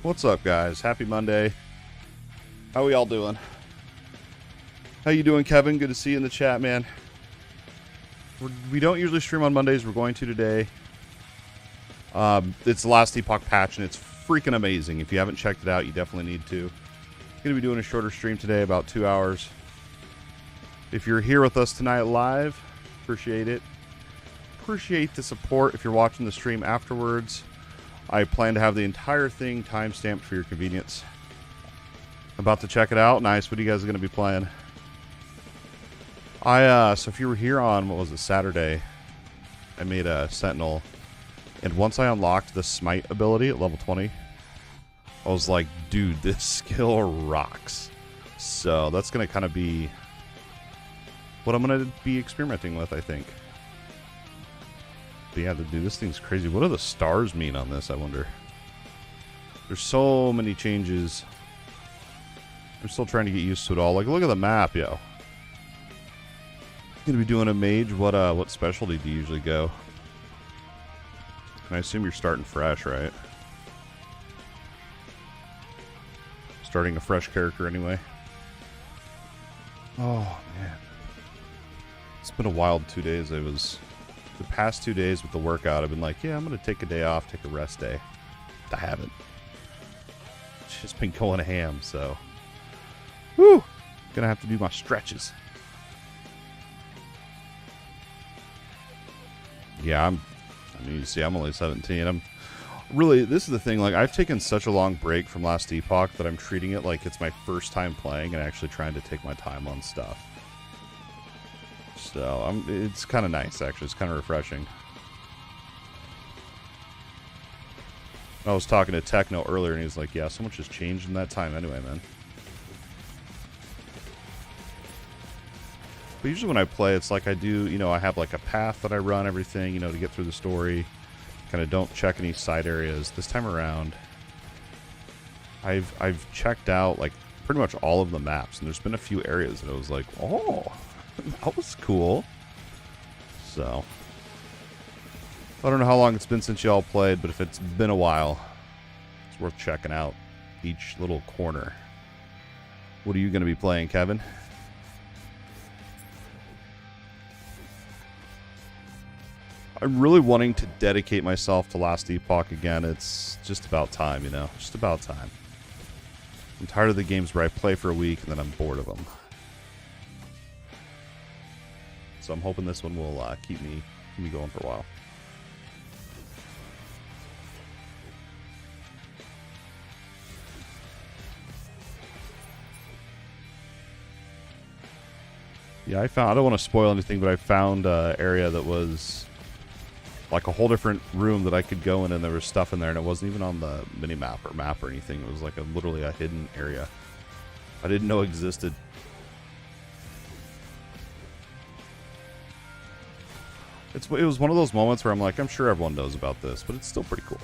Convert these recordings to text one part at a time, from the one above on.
What's up, guys? Happy Monday. How we all doing? How you doing, Kevin? Good to see you in the chat, man. We don't usually stream on Mondays. We're going to today. It's the last Epoch Patch, and it's freaking amazing. If you haven't checked it out, you definitely need to. Going to be doing a shorter stream today, about 2 hours. If you're here with us tonight live, appreciate it. Appreciate the support. If you're watching the stream afterwards, I plan to have the entire thing time-stamped for your convenience. About to check it out. Nice. What are you guys going to be playing? So if you were here on, what was it, Saturday, I made a Sentinel. And once I unlocked the Smite ability at level 20, I was like, dude, this skill rocks. So that's going to kind of be what I'm going to be experimenting with, I think. But yeah, dude, this thing's crazy. What do the stars mean on this, I wonder? There's so many changes. I'm still trying to get used to it all. Like, look at the map, yo. Gonna be doing a mage. What specialty do you usually go? And I assume you're starting fresh, right? Starting a fresh character anyway. Oh, man. It's been a wild 2 days. The past 2 days with the workout, I've been like, yeah, I'm going to take a day off, take a rest day. I haven't. It's just been going ham, so. Whew! Gonna have to do my stretches. Yeah, you see, I'm only 17. I'm really, this is the thing, like, I've taken such a long break from last Epoch that I'm treating it like it's my first time playing and actually trying to take my time on stuff. So, it's kind of nice, actually. It's kind of refreshing. I was talking to Techno earlier, and he's like, yeah, so much has changed in that time anyway, man. But usually when I play, it's like I do, you know, I have like a path that I run everything, you know, to get through the story. Kind of don't check any side areas. This time around, I've checked out, like, pretty much all of the maps, and there's been a few areas that I was like, oh, that was cool. So, I don't know how long it's been since y'all played, but if it's been a while, it's worth checking out each little corner. What are you going to be playing, Kevin? I'm really wanting to dedicate myself to Last Epoch again. It's just about time, you know? Just about time. I'm tired of the games where I play for a week and then I'm bored of them. So I'm hoping this one will keep me going for a while. Yeah, I don't want to spoil anything, but I found an area that was like a whole different room that I could go in, and there was stuff in there, and it wasn't even on the mini-map or map or anything. It was like literally a hidden area I didn't know existed. It was one of those moments where I'm like, I'm sure everyone knows about this, but it's still pretty cool.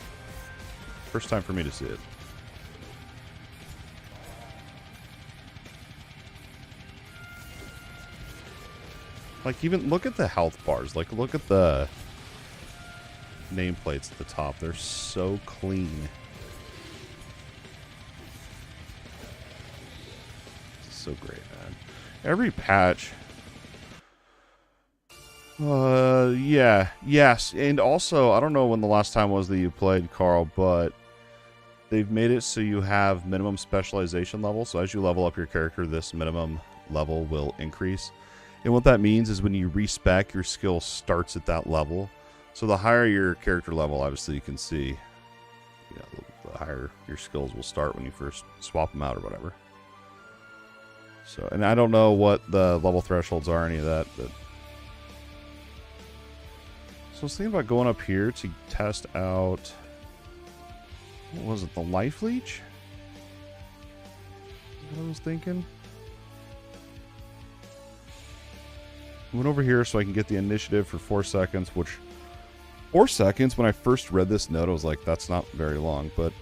First time for me to see it. Like, even look at the health bars. Like, look at the nameplates at the top. They're so clean. It's so great, man. Every patch. Yeah, yes, and also, I don't know when the last time was that you played, Carl, but they've made it so you have minimum specialization level, so as you level up your character, this minimum level will increase. And what that means is when you respec, your skill starts at that level. So the higher your character level, obviously you can see, the higher your skills will start when you first swap them out or whatever. So, and I don't know what the level thresholds are, any of that, but so I was thinking about going up here to test out, what was it, the life leech? What I was thinking. Went over here so I can get the initiative for 4 seconds, which 4 seconds, when I first read this note, I was like, that's not very long, but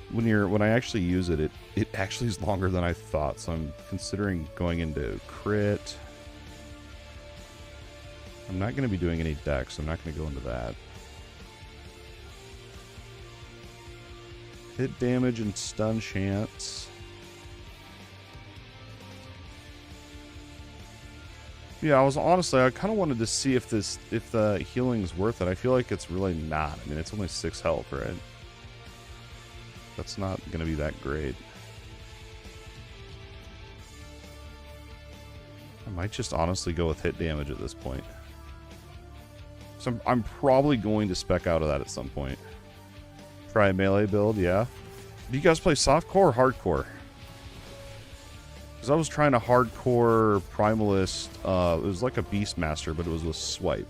when I actually use it, it actually is longer than I thought, so I'm considering going into crit. I'm not going to be doing any dex, so I'm not going to go into that. Hit damage and stun chance. Yeah, I kind of wanted to see if the healing's worth it. I feel like it's really not. I mean, it's only 6 health, right? That's not going to be that great. I might just honestly go with hit damage at this point. So I'm probably going to spec out of that at some point. Try a melee build, yeah. Do you guys play softcore or hardcore? Because I was trying a hardcore primalist. It was like a Beastmaster, but it was with swipe.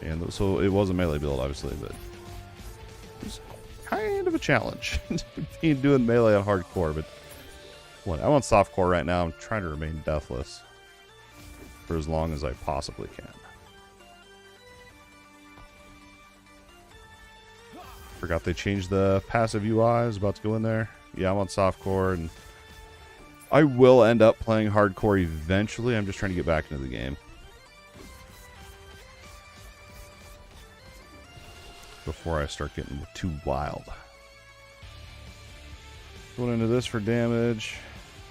And so it was a melee build, obviously, but it was kind of a challenge doing melee on hardcore. But what? I want softcore right now. I'm trying to remain deathless for as long as I possibly can. Forgot they changed the passive UI. I was about to go in there. Yeah, I'm on softcore, and I will end up playing hardcore eventually. I'm just trying to get back into the game before I start getting too wild. Going into this for damage.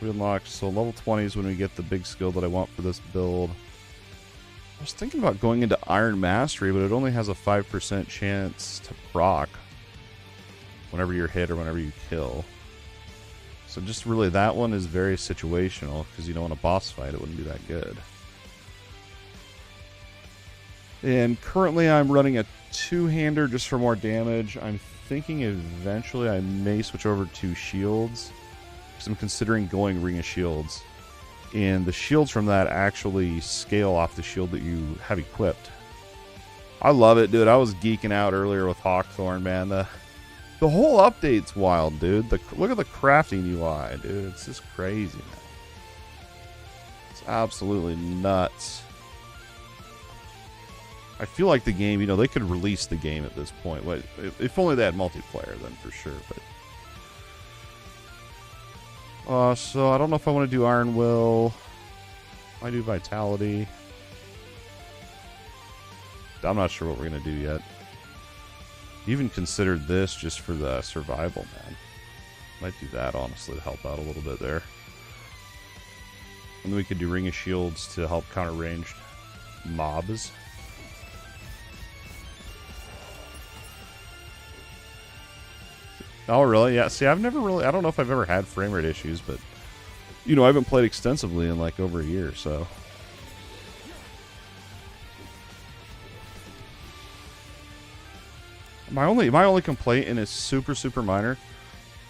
We unlocked, so level 20 is when we get the big skill that I want for this build. I was thinking about going into Iron Mastery, but it only has a 5% chance to proc whenever you're hit or whenever you kill. So just really that one is very situational, because you know in a boss fight it wouldn't be that good. And currently I'm running a 2-hander just for more damage. I'm thinking eventually I may switch over to shields, because I'm considering going Ring of Shields. And the shields from that actually scale off the shield that you have equipped. I love it, dude. I was geeking out earlier with Hawkthorn, man. The whole update's wild, dude. Look at the crafting UI, dude. It's just crazy, man. It's absolutely nuts. I feel like the game, you know, they could release the game at this point. If only they had multiplayer, then for sure. But so I don't know if I want to do Iron Will. I do Vitality. I'm not sure what we're gonna do yet. Even considered this just for the survival, man. Might do that, honestly, to help out a little bit there. And then we could do Ring of Shields to help counter ranged mobs. Oh, really? Yeah, see, I don't know if I've ever had frame rate issues, but, you know, I haven't played extensively in like over a year, so. My only complaint, and it's super minor,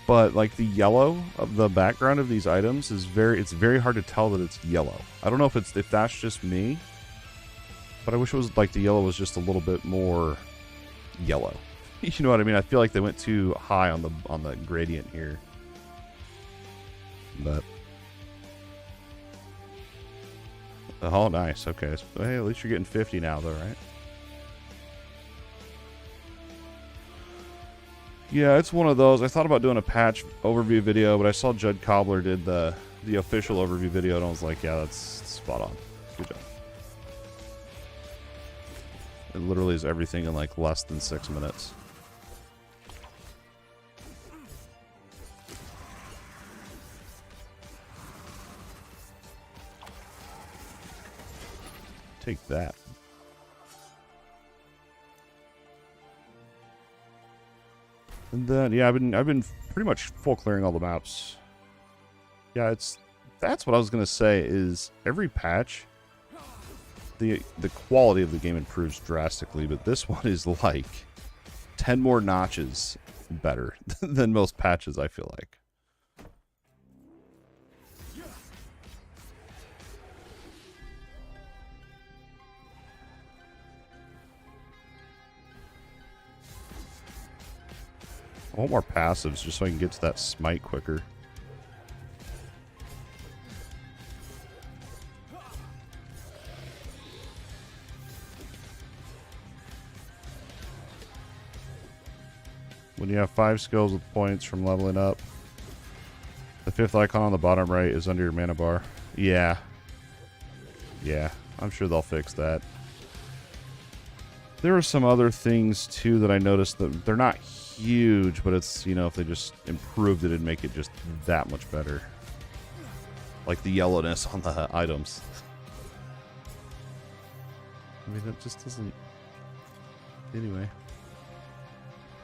but like the yellow of the background of these items is it's very hard to tell that it's yellow. I don't know if that's just me, but I wish it was like the yellow was just a little bit more yellow. You know what I mean? I feel like they went too high on the gradient here. But oh, nice. Okay, so, hey, at least you're getting 50 now, though, right? Yeah, it's one of those. I thought about doing a patch overview video, but I saw Judd Cobbler did the official overview video, and I was like, yeah, that's spot on. Good job. It literally is everything in like less than 6 minutes. Take that. And then yeah, I've been pretty much full clearing all the maps. Yeah, that's what I was gonna say is every patch the quality of the game improves drastically, but this one is like 10 more notches better than most patches, I feel like. I want more passives just so I can get to that smite quicker. When you have 5 skills with points from leveling up, the 5th icon on the bottom right is under your mana bar. Yeah. Yeah, I'm sure they'll fix that. There are some other things too that I noticed that they're not huge, but it's, you know, if they just improved it, it'd make it just that much better. Like the yellowness on the items. I mean, it just doesn't... Anyway.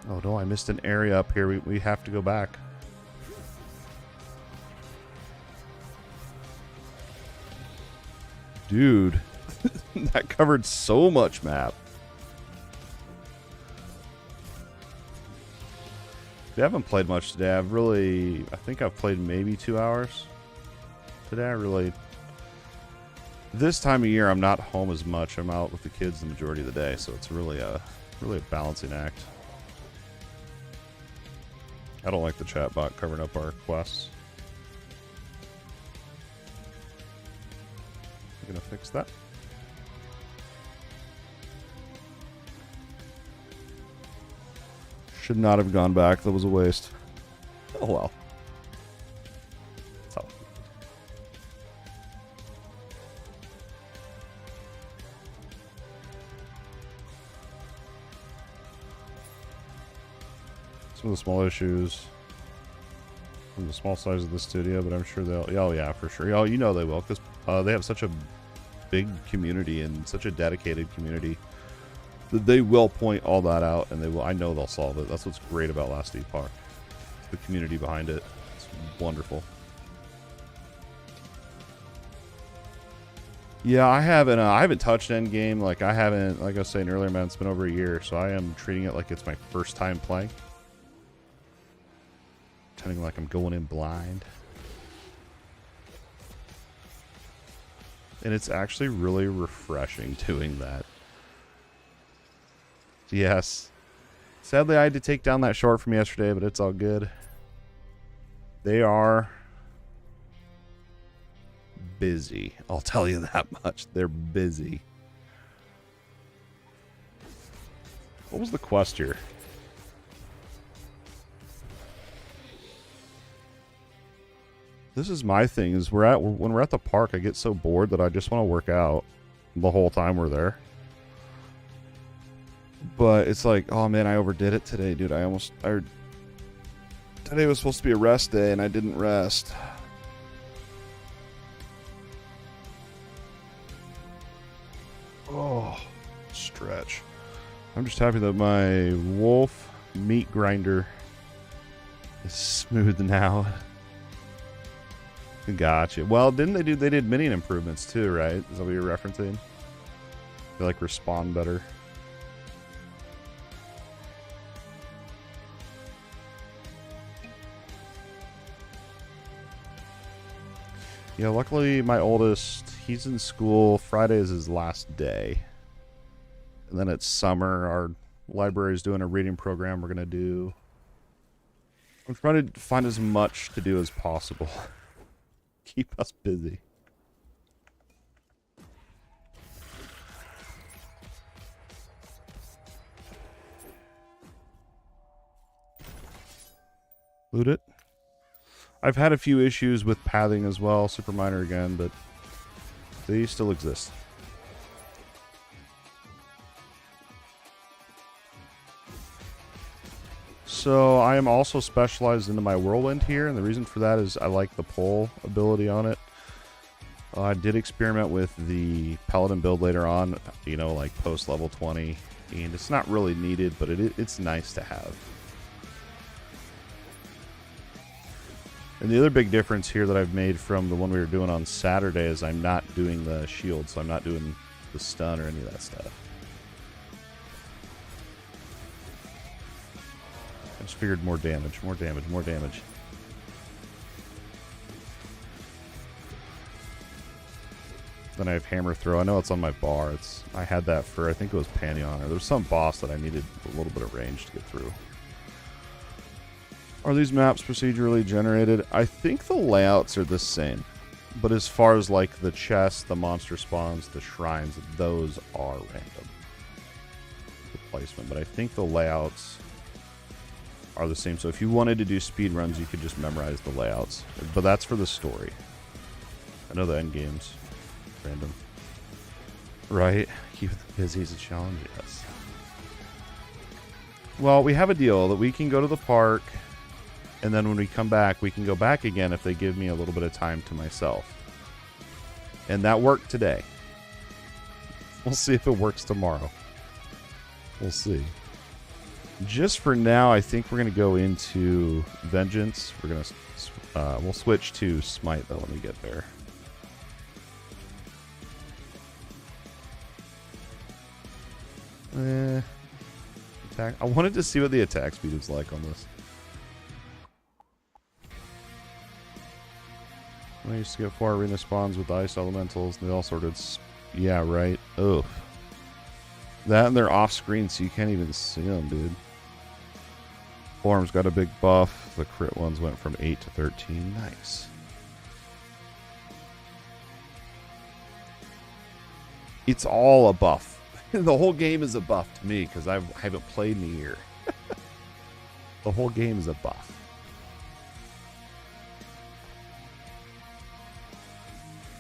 Oh no, I missed an area up here. We have to go back. Dude. That covered so much map. I haven't played much today. I think I've played maybe 2 hours today. This time of year, I'm not home as much. I'm out with the kids the majority of the day, so it's really a balancing act. I don't like the chatbot covering up our quests. I'm gonna fix that. Should not have gone back. That was a waste. Oh well. So. Some of the small issues from the small size of the studio, but I'm sure they'll... Oh yeah, for sure. Oh, you know they will, because they have such a big community and such a dedicated community. They will point all that out, and they will. I know they'll solve it. That's what's great about Last Epoch. The community behind it. It's wonderful. Yeah, I haven't touched endgame. Like I was saying earlier, man, it's been over a year, so I am treating it like it's my first time playing. Pretending like I'm going in blind. And it's actually really refreshing doing that. Yes. Sadly, I had to take down that short from yesterday, but it's all good. They are busy. I'll tell you that much. They're busy. What was the quest here? This is my thing, is when we're at the park, I get so bored that I just want to work out the whole time we're there. But it's like, oh man, I overdid it today, dude. Today was supposed to be a rest day, and I didn't rest. Oh, stretch. I'm just happy that my wolf meat grinder is smooth now. Gotcha. Well, didn't they did minion improvements too, right? Is that what you're referencing? They like respond better. Yeah, luckily my oldest, he's in school. Friday is his last day. And then it's summer. Our library is doing a reading program we're going to do. I'm trying to find as much to do as possible. Keep us busy. Loot it. I've had a few issues with pathing as well, super minor again, but they still exist. So I am also specialized into my whirlwind here, and the reason for that is I like the pull ability on it. I did experiment with the paladin build later on, you know, like post level 20, and it's not really needed, but it's nice to have. And the other big difference here that I've made from the one we were doing on Saturday is I'm not doing the shield, so I'm not doing the stun or any of that stuff. I just figured more damage, more damage, more damage. Then I have hammer throw. I know it's on my bar. I had that for, I think it was Pantheon, or there was some boss that I needed a little bit of range to get through. Are these maps procedurally generated? I think the layouts are the same. But as far as like the chests, the monster spawns, the shrines, those are random. The placement. But I think the layouts are the same. So if you wanted to do speed runs, you could just memorize the layouts. But that's for the story. I know the end game's random. Right? Keep it busy as a challenge, yes. Well, we have a deal that we can go to the park, and then when we come back, we can go back again if they give me a little bit of time to myself. And that worked today. We'll see if it works tomorrow. We'll see. Just for now, I think we're going to go into Vengeance. We're going to we'll switch to Smite though when we get there. Attack. I wanted to see what the attack speed is like on this. I used to get 4 arena spawns with ice elementals, and they all sorted. Yeah, right. Ugh. That and they're off screen, so you can't even see them, dude. Forms got a big buff. The crit ones went from 8 to 13. Nice. It's all a buff. The whole game is a buff to me because I haven't played in a year. The whole game is a buff.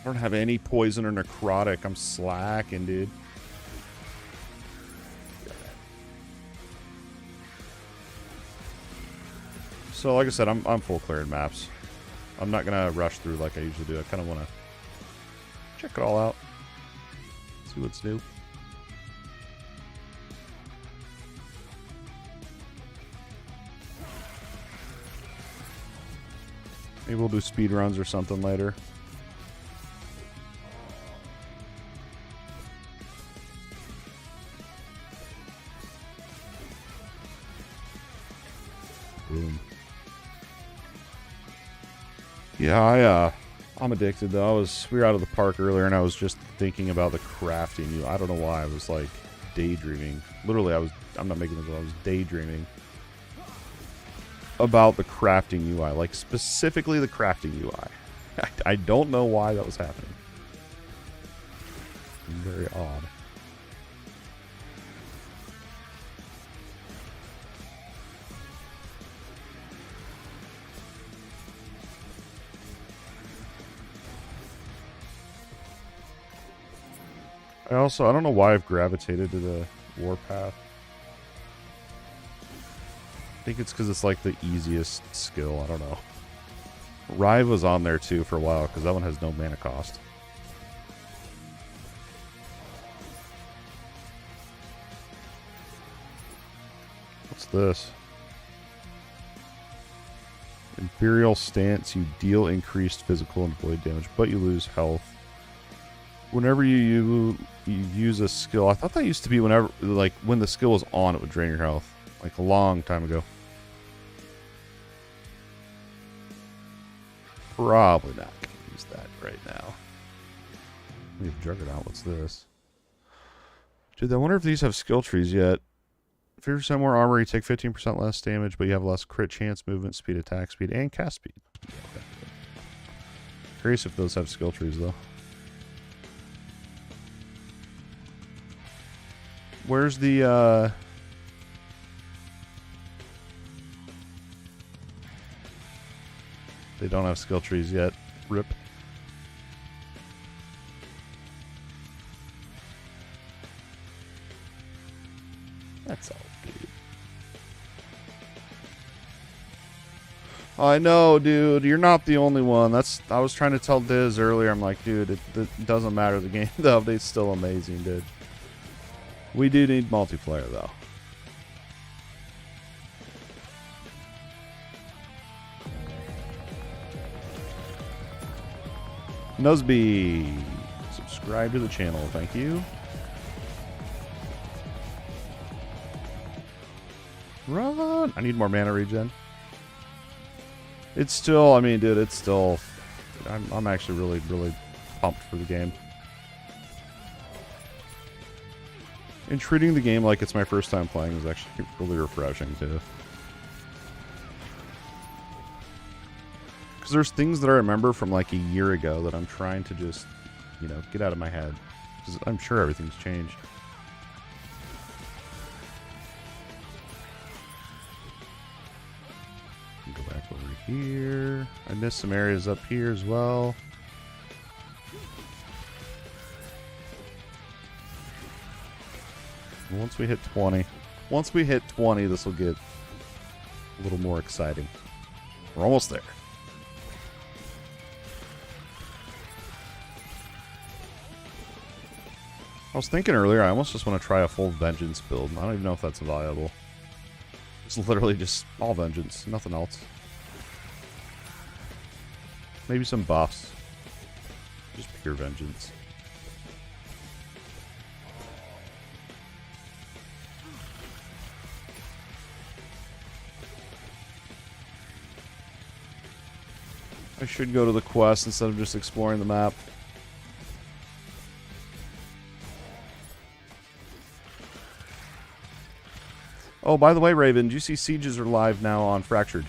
I don't have any poison or necrotic. I'm slacking, dude. So, like I said, I'm full clearing maps. I'm not gonna rush through like I usually do. I kind of want to check it all out, see what's new. Maybe we'll do speed runs or something later. Boom. Yeah, I'm addicted though. We were out of the park earlier and I was just thinking about the crafting. I don't know why. I was like daydreaming. Literally, I'm not making this up. I was daydreaming about the crafting UI, like specifically the crafting UI. I don't know why that was happening. Very odd. I don't know why I've gravitated to the warpath. I think it's because it's like the easiest skill. I don't know. Rive was on there too for a while because that one has no mana cost. What's this? Imperial Stance. You deal increased physical and void damage, but you lose health. Whenever you use a skill, I thought that used to be whenever, like, when the skill was on, it would drain your health. Like, a long time ago. Probably not going to use that right now. We have Juggernaut. What's this? Dude, I wonder if these have skill trees yet. 50% more armor, you take 15% less damage, but you have less crit chance, movement speed, attack speed, and cast speed. Okay. Curious if those have skill trees, though. Where's the, They don't have skill trees yet. Rip. That's all, dude. I know, dude. You're not the only one. I was trying to tell Diz earlier. I'm like, dude, it doesn't matter. The game, the update's still amazing, dude. We do need multiplayer, though. Nusby, subscribe to the channel. Thank you. Run! I need more mana regen. It's still, I mean, dude, it's still... I'm actually really, really pumped for the game. And treating the game like it's my first time playing is actually really refreshing, too. Because there's things that I remember from like a year ago that I'm trying to just, you know, get out of my head. Because I'm sure everything's changed. Go back over here. I missed some areas up here as well. Once we hit 20, Once we hit 20, this will get a little more exciting. We're almost there. I was thinking earlier, I almost just want to try a full Vengeance build. I don't even know if that's viable. It's literally just all Vengeance, nothing else. Maybe some buffs. Just pure Vengeance. I should go to the quest instead of just exploring the map. Oh, by the way, Raven, do you see Sieges are live now on Fractured?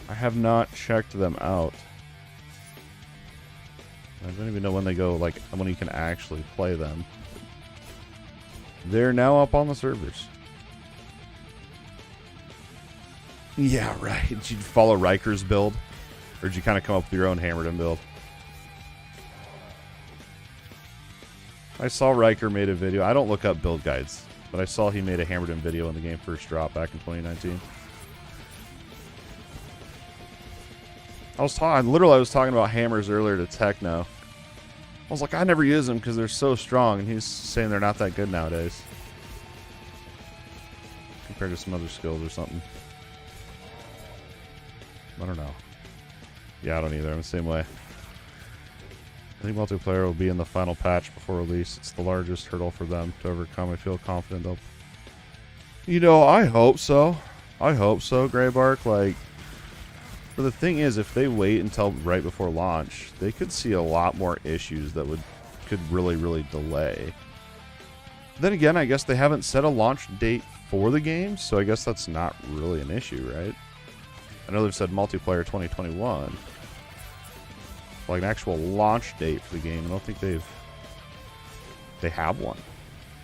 I have not checked them out. I don't even know when they go, like, when you can actually play them. They're now up on the servers. Yeah, right. Did you follow Riker's build? Or did you kind of come up with your own Hammerden build? I saw Riker made a video. I don't look up build guides, but I saw he made a Hammerden video when the game first dropped back in 2019. I was talking about hammers earlier to Techno. I was like, I never use them because they're so strong, and he's saying they're not that good nowadays. Compared to some other skills or something. I don't know. Yeah, I don't either. I'm the same way. I think multiplayer will be in the final patch before release. It's the largest hurdle for them to overcome. I feel confident they'll... You know, I hope so. I hope so, Greybark. Like, but the thing is, if they wait until right before launch, they could see a lot more issues that could really, really delay. Then again, I guess they haven't set a launch date for the game, so I guess that's not really an issue, right? I know they've said multiplayer 2021. Like an actual launch date for the game, I don't think they have one.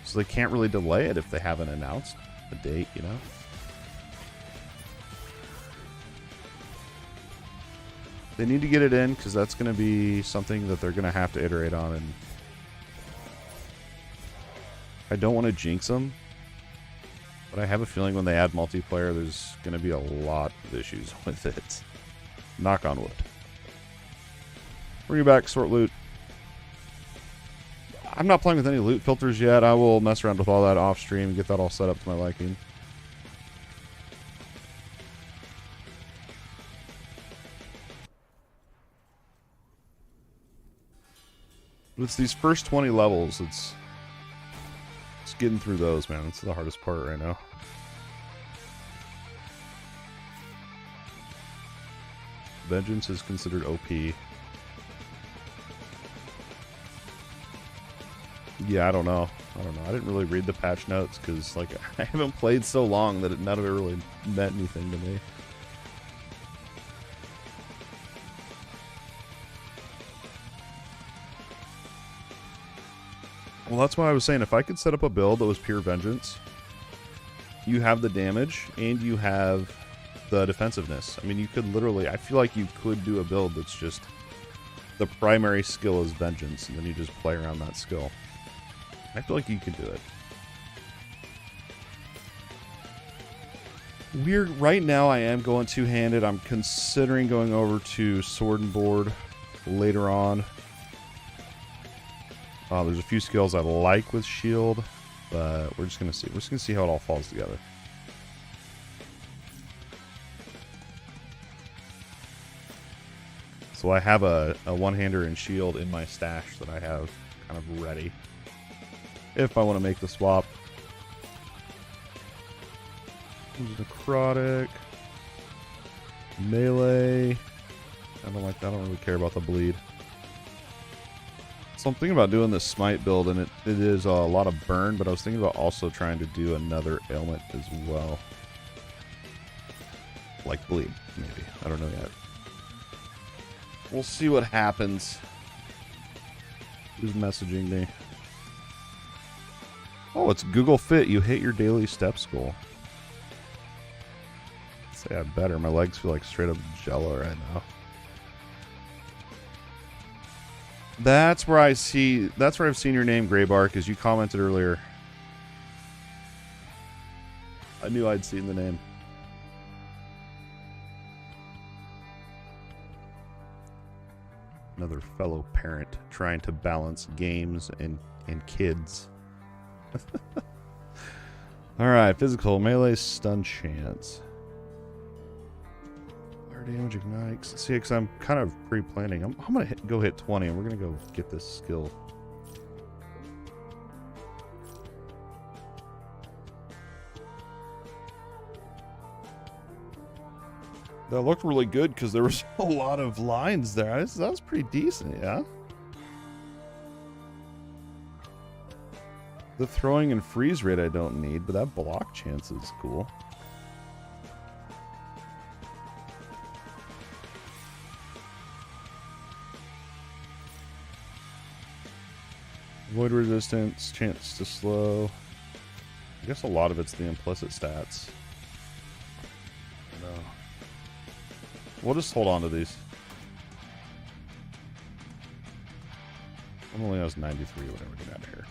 So they can't really delay it if they haven't announced a date, you know? They need to get it in because that's going to be something that they're going to have to iterate on, and I don't want to jinx them, but I have a feeling when they add multiplayer, there's going to be a lot of issues with it. Knock on wood. Bring you back, sort loot. I'm not playing with any loot filters yet. I will mess around with all that off stream and get that all set up to my liking. But it's these first 20 levels. It's getting through those, man. It's the hardest part right now. Vengeance is considered OP. Yeah, I don't know. I didn't really read the patch notes because, like, I haven't played so long that none of it really meant anything to me. Well, that's why I was saying if I could set up a build that was pure Vengeance, you have the damage and you have the defensiveness. I mean, you could literally, I feel like you could do a build that's just the primary skill is Vengeance, and then you just play around that skill. I feel like you could do it. Right now I am going two-handed. I'm considering going over to Sword and Board later on. There's a few skills I like with Shield, but we're just gonna see. We're just gonna see how it all falls together. So I have a one-hander and Shield in my stash that I have kind of ready if I want to make the swap. Necrotic, melee. I don't like that. I don't really care about the bleed. So I'm thinking about doing this smite build, and it is a lot of burn, but I was thinking about also trying to do another ailment as well. Like bleed, maybe. I don't know yet. We'll see what happens. Who's messaging me? Oh, it's Google Fit. You hit your daily steps goal. I'd say I better. My legs feel like straight up jello right now. That's where I've seen your name, Greybark, as you commented earlier. I knew I'd seen the name. Another fellow parent trying to balance games and kids. Alright, physical, melee, stun chance. Fire damage, ignites. See, because I'm kind of pre-planning. I'm going to go hit 20, and we're going to go get this skill. That looked really good because there was a lot of lines there. That was pretty decent, yeah? The throwing and freeze rate I don't need, but that block chance is cool. Void resistance, chance to slow. I guess a lot of it's the implicit stats. I don't know. We'll just hold on to these. I'm only has 93 whenever we get out of here.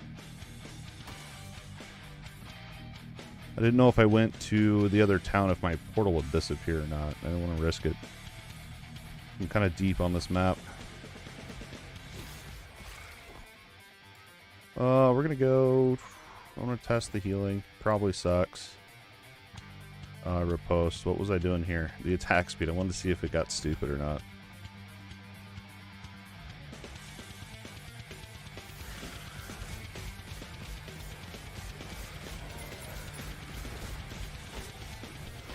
I didn't know if I went to the other town if my portal would disappear or not. I didn't want to risk it. I'm kind of deep on this map. We're going to go... I'm going to test the healing. Probably sucks. Riposte. What was I doing here? The attack speed. I wanted to see if it got stupid or not.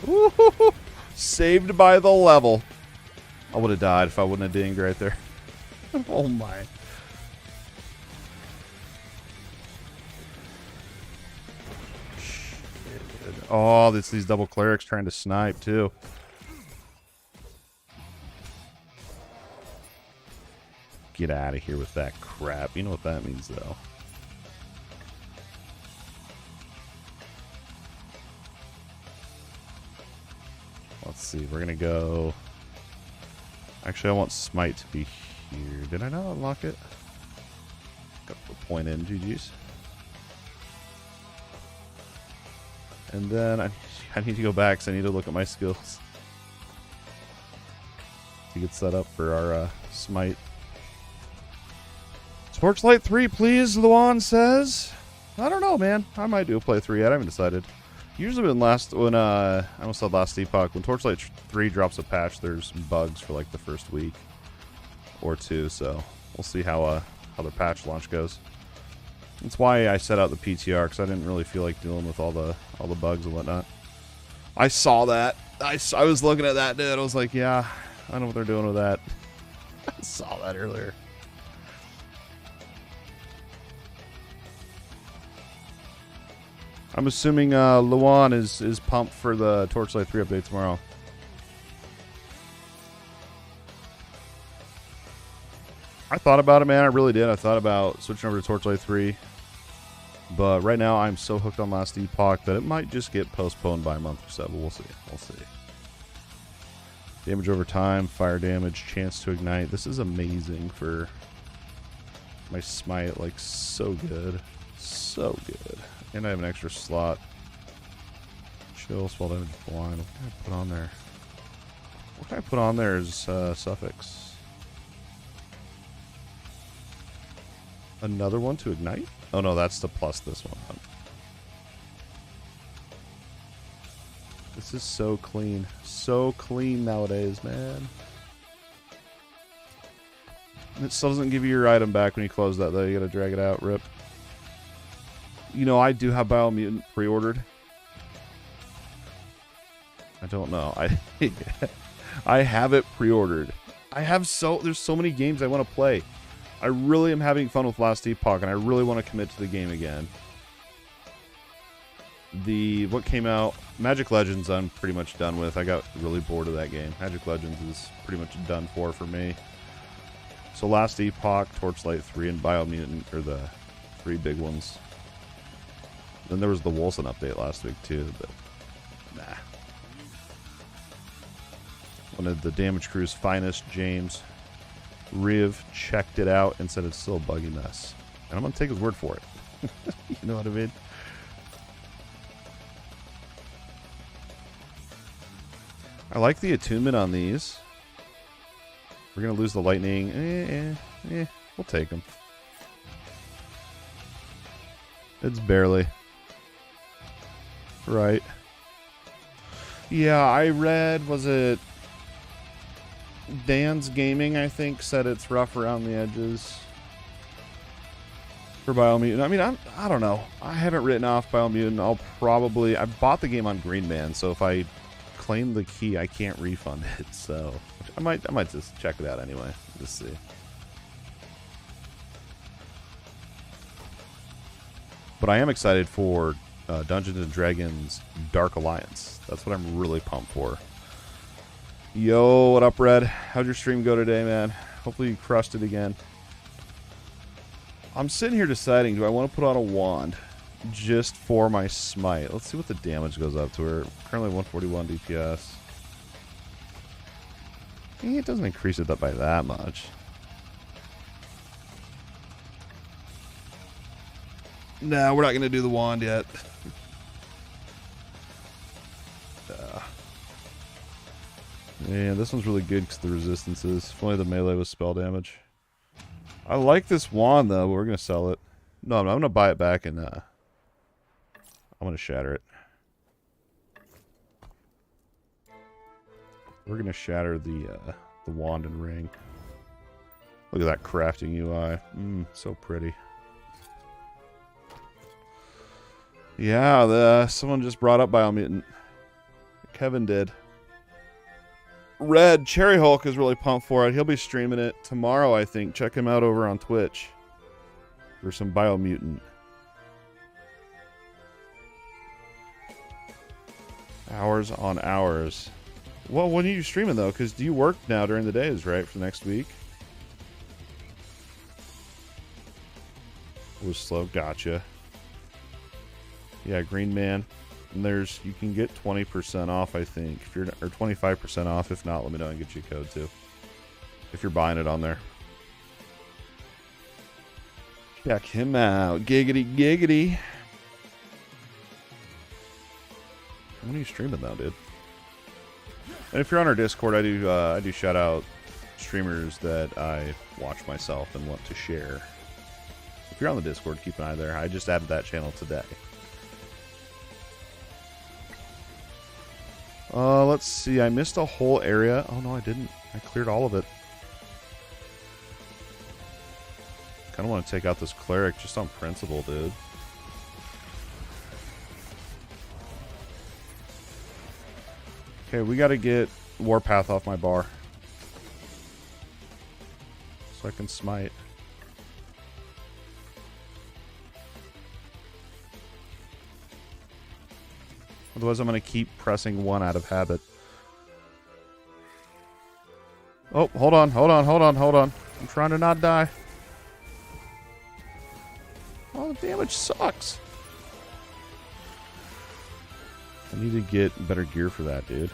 Woo-hoo-hoo. Saved by the level. I would have died if I wouldn't have dinged right there. Oh my. Oh, it's these double clerics trying to snipe, too. Get out of here with that crap. You know what that means, though. Let's see. We're going to go... Actually, I want Smite to be here. Did I not unlock it? Got the point in. GG's. And then I need to go back because I need to look at my skills to get set up for our Smite. Torchlight 3, please, Luan says. I don't know, man. I might do a play 3 yet. I haven't decided. Usually when I almost said Last Epoch, when Torchlight 3 drops a patch, there's bugs for like the first week or two, so we'll see how their patch launch goes. That's why I set out the PTR, because I didn't really feel like dealing with all the bugs and whatnot. I saw that. I was looking at that, dude. I was like, yeah, I know what they're doing with that. I saw that earlier. I'm assuming Luan is pumped for the Torchlight 3 update tomorrow. I thought about it, man. I really did. I thought about switching over to Torchlight 3. But right now, I'm so hooked on Last Epoch that it might just get postponed by a month or so. But we'll see. We'll see. Damage over time, fire damage, chance to ignite. This is amazing for my Smite. Like, so good. So good. And I have an extra slot. Chill, swell damage, blind. What can I put on there? What can I put on there as suffix? Another one to ignite? Oh no, that's to plus this one. This is so clean. So clean nowadays, man. It still doesn't give you your item back when you close that, though. You gotta drag it out. Rip. You know, I do have Biomutant pre-ordered. I don't know. I have it pre-ordered. There's so many games I want to play. I really am having fun with Last Epoch, and I really want to commit to the game again. What came out, Magic Legends, I'm pretty much done with. I got really bored of that game. Magic Legends is pretty much done for me. So Last Epoch, Torchlight 3, and Biomutant are the 3 big ones. Then there was the Wilson update last week too, but nah. One of the DMGCREW's finest, JamesRiav, checked it out and said it's still a buggy mess. And I'm going to take his word for it. You know what I mean? I like the attunement on these. We're going to lose the lightning. We'll take them. It's barely. Right. Yeah, I read, was it Dan's Gaming, I think, said it's rough around the edges for Biomutant. I mean, I don't know. I haven't written off Biomutant. I bought the game on Green Man, so if I claim the key, I can't refund it. So I might just check it out anyway. Just see. But I am excited for Dungeons and Dragons Dark Alliance. That's what I'm really pumped for. Yo, what up, Red? How'd your stream go today, man? Hopefully you crushed it again. I'm sitting here deciding, do I want to put on a wand just for my smite? Let's see what the damage goes up to her. Currently 141 DPS. It doesn't increase it up by that much. No, we're not going to do the wand yet. Yeah, this one's really good because the resistances. If only the melee was spell damage. I like this wand, though, but we're going to sell it. No, I'm going to buy it back and I'm going to shatter it. We're going to shatter the wand and ring. Look at that crafting UI. So pretty. Yeah, someone just brought up Biomutant. Kevin did. Red, Cherry Hulk is really pumped for it. He'll be streaming it tomorrow, I think. Check him out over on Twitch for some Biomutant. Hours on hours. Well, when are you streaming, though? Because do you work now during the days, right, for next week? It was slow. Gotcha. Yeah, Green Man. And you can get 20% off, I think. If you're, or 25% off. If not, let me know and get you a code too. If you're buying it on there. Check him out. Giggity, giggity. When are you streaming though, dude? And if you're on our Discord, I do shout out streamers that I watch myself and want to share. If you're on the Discord, keep an eye there. I just added that channel today. Let's see. I missed a whole area. Oh, no, I didn't. I cleared all of it. Kind of want to take out this cleric just on principle, dude. Okay, we got to get Warpath off my bar. So I can smite. Otherwise, I'm going to keep pressing one out of habit. Oh, hold on. I'm trying to not die. Oh, the damage sucks. I need to get better gear for that, dude.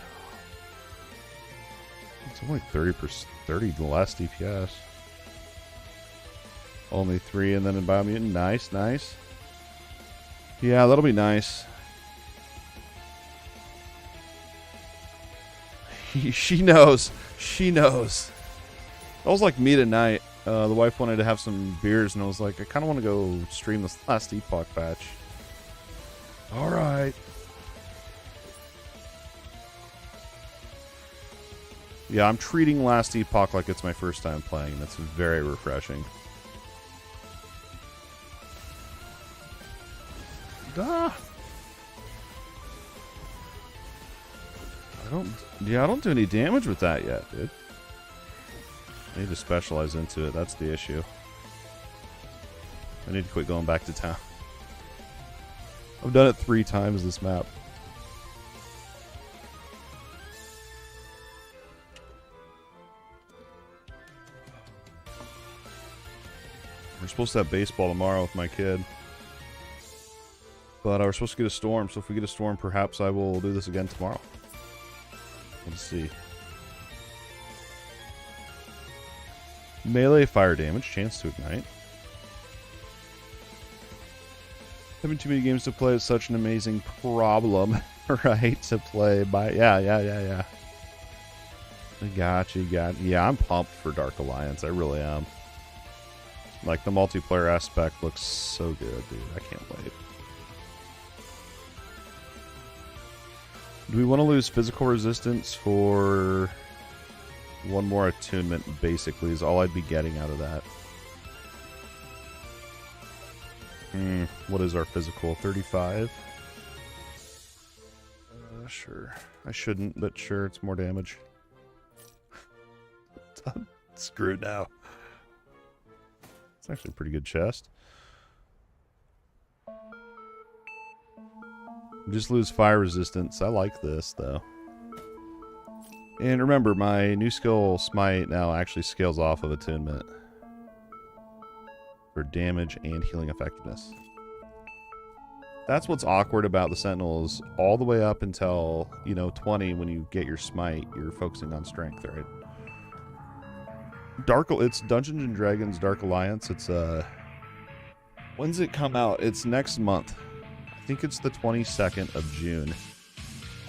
It's only 30 less DPS. Only 3, and then in Biomutant. Nice, nice. Yeah, that'll be nice. She knows. She knows. That was like me tonight. The wife wanted to have some beers, and I was like, I kind of want to go stream this last Epoch Patch. All right. Yeah, I'm treating last Epoch like it's my first time playing, and that's very refreshing. Duh. I don't do any damage with that yet, dude. I need to specialize into it. That's the issue. I need to quit going back to town. I've done it 3 times this map. We're supposed to have baseball tomorrow with my kid. But we're supposed to get a storm, so if we get a storm, perhaps I will do this again tomorrow. Let's see. Melee fire damage, chance to ignite. Having too many games to play is such an amazing problem, right? To play by, yeah. Gotcha. Yeah, I'm pumped for Dark Alliance. I really am. Like, the multiplayer aspect looks so good, dude. I can't wait. Do we want to lose physical resistance for one more attunement, basically, is all I'd be getting out of that. What is our physical? 35? Sure. I shouldn't, but sure, it's more damage. I'm screwed now. It's actually a pretty good chest. Just lose fire resistance. I like this, though. And remember, my new skill, Smite, now actually scales off of attunement for damage and healing effectiveness. That's what's awkward about the Sentinels. All the way up until, 20, when you get your Smite, you're focusing on strength, right? It's Dungeons and Dragons Dark Alliance. It's when's it come out? It's next month. I think it's the 22nd of June,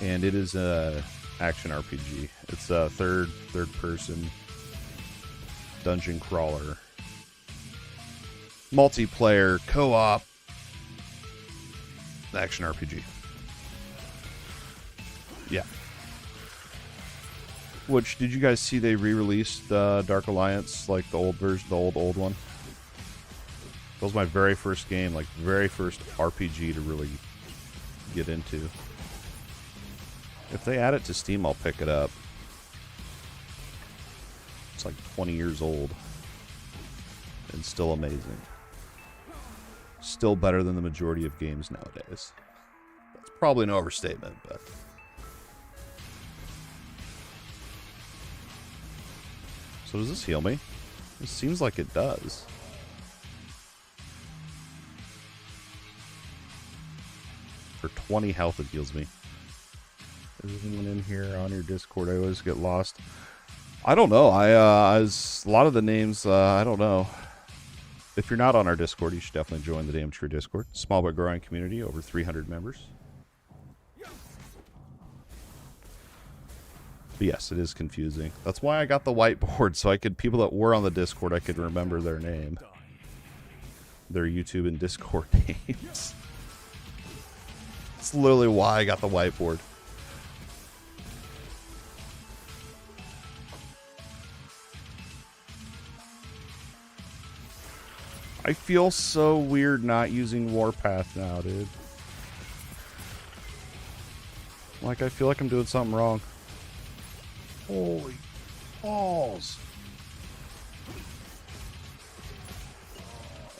and it is a action RPG. It's a third person dungeon crawler, multiplayer co-op action RPG. Yeah. Which, did you guys see they re-released Dark Alliance, like the old version, the old one? That was my very first game, like very first RPG to really get into. If they add it to Steam, I'll pick it up. It's like 20 years old and still amazing. Still better than the majority of games nowadays. That's probably an overstatement, but... So does this heal me? It seems like it does. For 20 health, it heals me. Is anyone in here on your Discord? I always get lost. I don't know. A lot of the names, I don't know. If you're not on our Discord, you should definitely join the DMGCREW Discord. Small but growing community, over 300 members. But yes, it is confusing. That's why I got the whiteboard, so I could, people that were on the Discord, I could remember their name. Their YouTube and Discord names. That's literally why I got the whiteboard. I feel so weird not using Warpath now, dude. Like, I feel like I'm doing something wrong. Holy balls.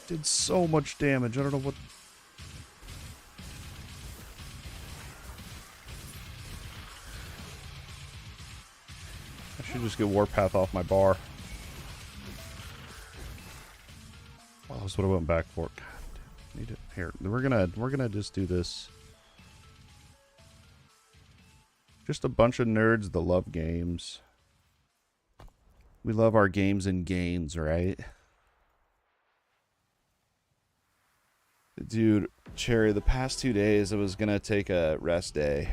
Did so much damage. I don't know what... I should just get Warpath off my bar. Well, that's what I went back for. God, dude, need it here. We're gonna just do this. Just a bunch of nerds that love games. We love our games and gains, right? Dude, Cherry, the past 2 days I was gonna take a rest day.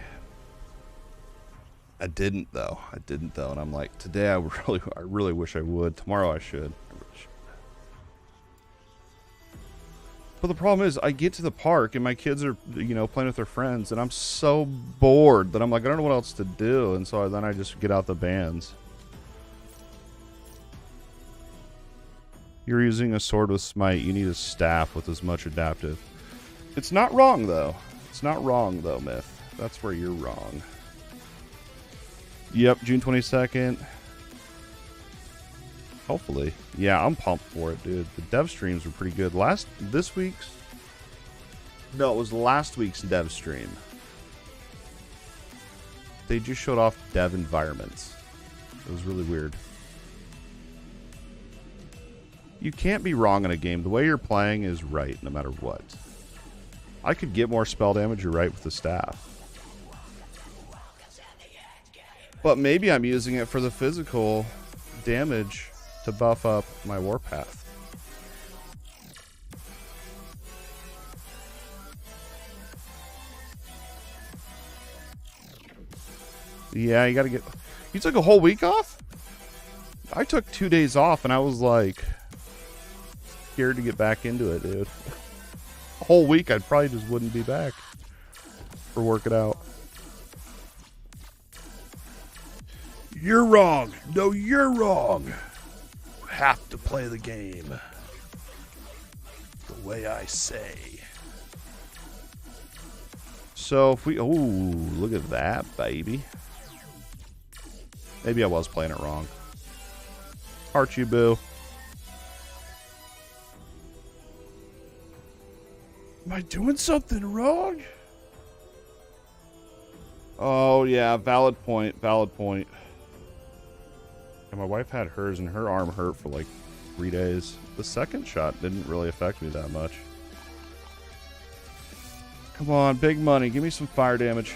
I didn't though, and I'm like, today I really wish I would. Tomorrow I should. But the problem is, I get to the park and my kids are, playing with their friends, and I'm so bored that I'm like, I don't know what else to do, and so then I just get out the bands. You're using a sword with smite. You need a staff with as much adaptive. It's not wrong though. It's not wrong though, Myth. That's where you're wrong. Yep, June 22nd. Hopefully. Yeah, I'm pumped for it, dude. The dev streams were pretty good. Last week's dev stream. They just showed off dev environments. It was really weird. You can't be wrong in a game. The way you're playing is right, no matter what. I could get more spell damage, you're right, with the staff. But maybe I'm using it for the physical damage to buff up my Warpath. Yeah, you gotta get... You took a whole week off? I took 2 days off and I was like scared to get back into it, dude. A whole week I probably just wouldn't be back for working out. You're wrong. No, you're wrong. You have to play the game the way I say. So if we... Oh, look at that, baby. Maybe I was playing it wrong. Heart you, boo. Am I doing something wrong? Oh, yeah. Valid point. Valid point. And my wife had hers, and her arm hurt for like 3 days. The second shot didn't really affect me that much. Come on, big money. Give me some fire damage.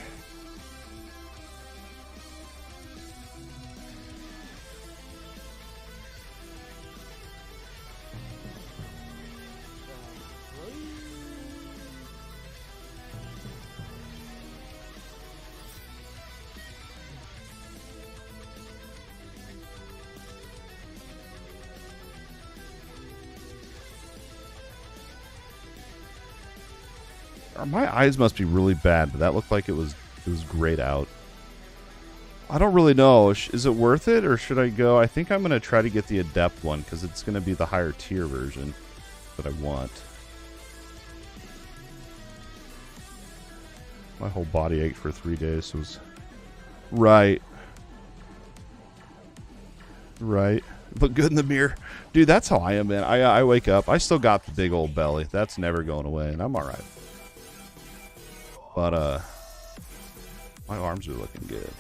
My eyes must be really bad, but that looked like it was grayed out. I don't really know. Is it worth it, or should I go? I think I'm going to try to get the Adept one, because it's going to be the higher tier version that I want. My whole body ached for 3 days, so it was... Right. Right. Look good in the mirror. Dude, that's how I am, man. I wake up. I still got the big old belly. That's never going away, and I'm alright. But, my arms are looking good.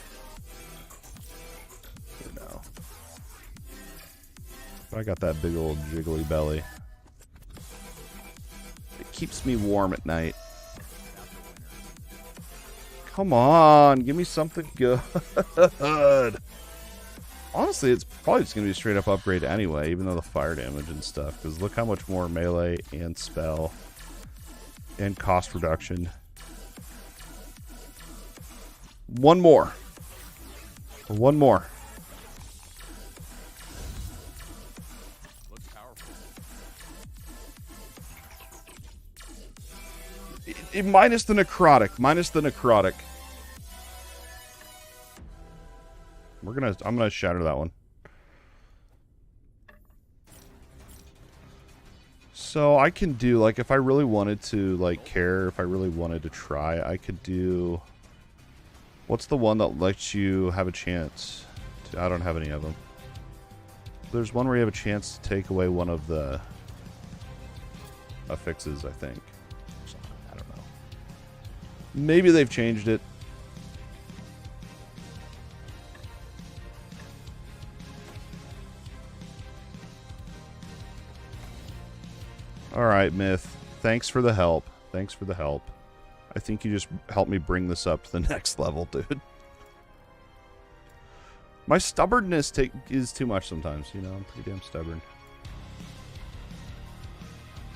You know. But I got that big old jiggly belly. It keeps me warm at night. Come on, give me something good. Honestly, it's probably just going to be a straight up upgrade anyway, even though the fire damage and stuff. Because look how much more melee and spell and cost reduction. One more. One more. Looks powerful. Minus the necrotic. Minus the necrotic. I'm gonna shatter that one. So I can do, like, if I really wanted to, like, care, if I really wanted to try, I could do... What's the one that lets you have a chance? I don't have any of them. There's one where you have a chance to take away one of the affixes, I think. I don't know. Maybe they've changed it. Alright, Myth. Thanks for the help. Thanks for the help. I think you just helped me bring this up to the next level, dude. My stubbornness is too much sometimes, you know? I'm pretty damn stubborn.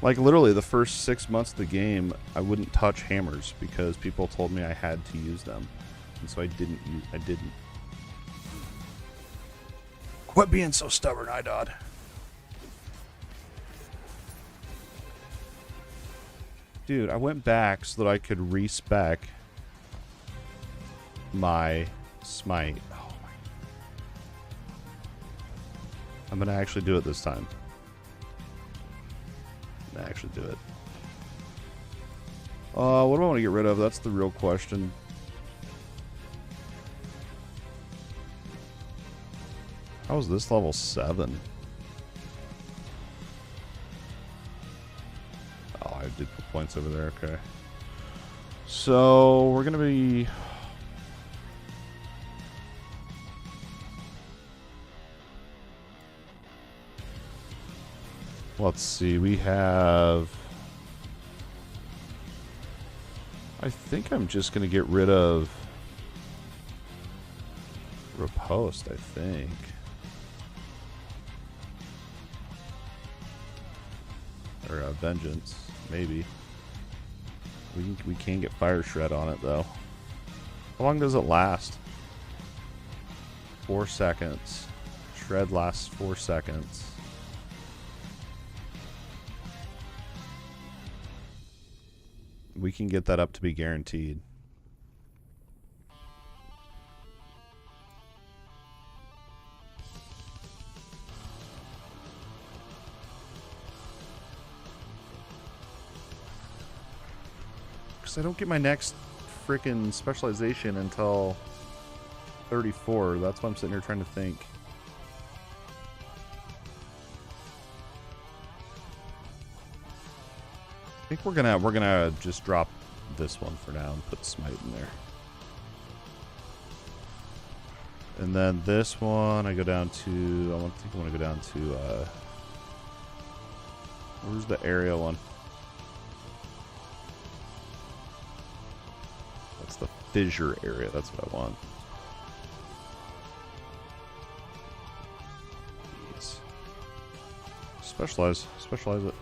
Like, literally, the first 6 months of the game, I wouldn't touch hammers because people told me I had to use them. And so I didn't. Quit being so stubborn, iDod. Dude, I went back so that I could respec my smite. Oh my. I'm gonna actually do it this time. I'm gonna actually do it. What do I want to get rid of? That's the real question. How is this level 7? Oh, I did put points over there, okay. So, we're gonna be... Let's see, we have... I think I'm just gonna get rid of... Riposte, I think. Or Vengeance, maybe. We can get Fire Shred on it, though. How long does it last? 4 seconds. Shred lasts 4 seconds. We can get that up to be guaranteed. Because I don't get my next freaking specialization until 34. That's why I'm sitting here trying to think. I think we're gonna just drop this one for now and put Smite in there. And then this one I go down to I want to go down to where's the area one? That's the fissure area, that's what I want. Yes. Specialize it.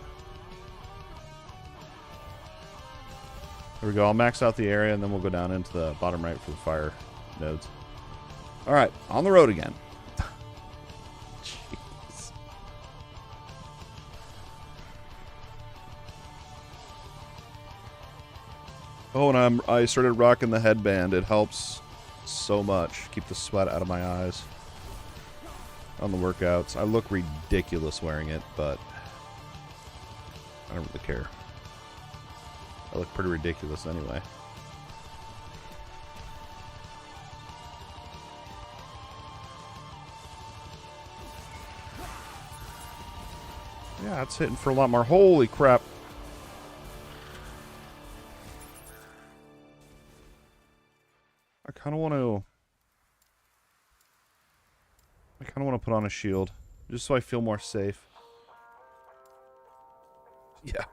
There we go. I'll max out the area, and then we'll go down into the bottom right for the fire nodes. All right, on the road again. Jeez. Oh, and I started rocking the headband. It helps so much. Keep the sweat out of my eyes on the workouts. I look ridiculous wearing it, but I don't really care. I look pretty ridiculous anyway. Yeah, it's hitting for a lot more. Holy crap. I kind of want to put on a shield just so I feel more safe. Yeah.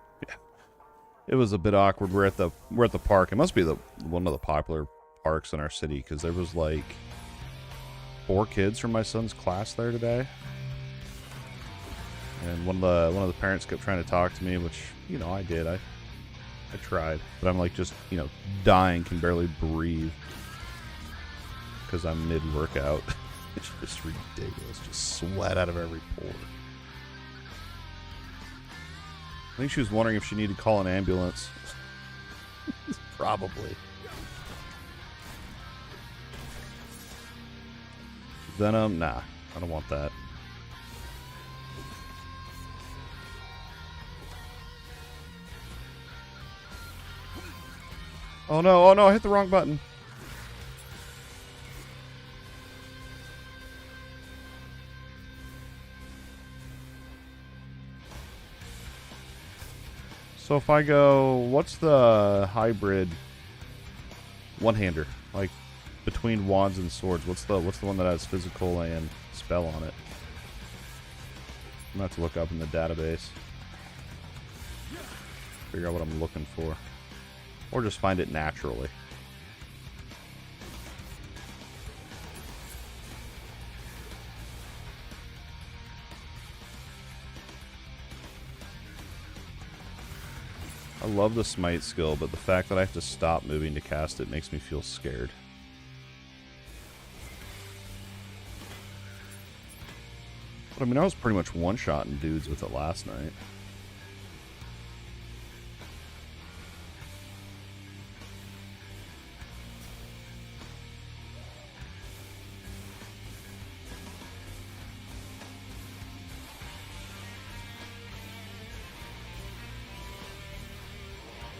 It was a bit awkward. We're at the park. It must be one of the popular parks in our city because there was like 4 kids from my son's class there today, and one of the parents kept trying to talk to me, which I did. I tried, but I'm like just dying, can barely breathe because I'm mid workout. It's just ridiculous. Just sweat out of every pore. I think she was wondering if she needed to call an ambulance. Probably. Venom? Nah, I don't want that. Oh no, I hit the wrong button. So if I go, what's the hybrid one-hander? Like between wands and swords, what's the one that has physical and spell on it? I'm gonna have to look up in the database. Figure out what I'm looking for. Or just find it naturally. I love the smite skill, but the fact that I have to stop moving to cast it makes me feel scared. But I mean, I was pretty much one-shotting dudes with it last night.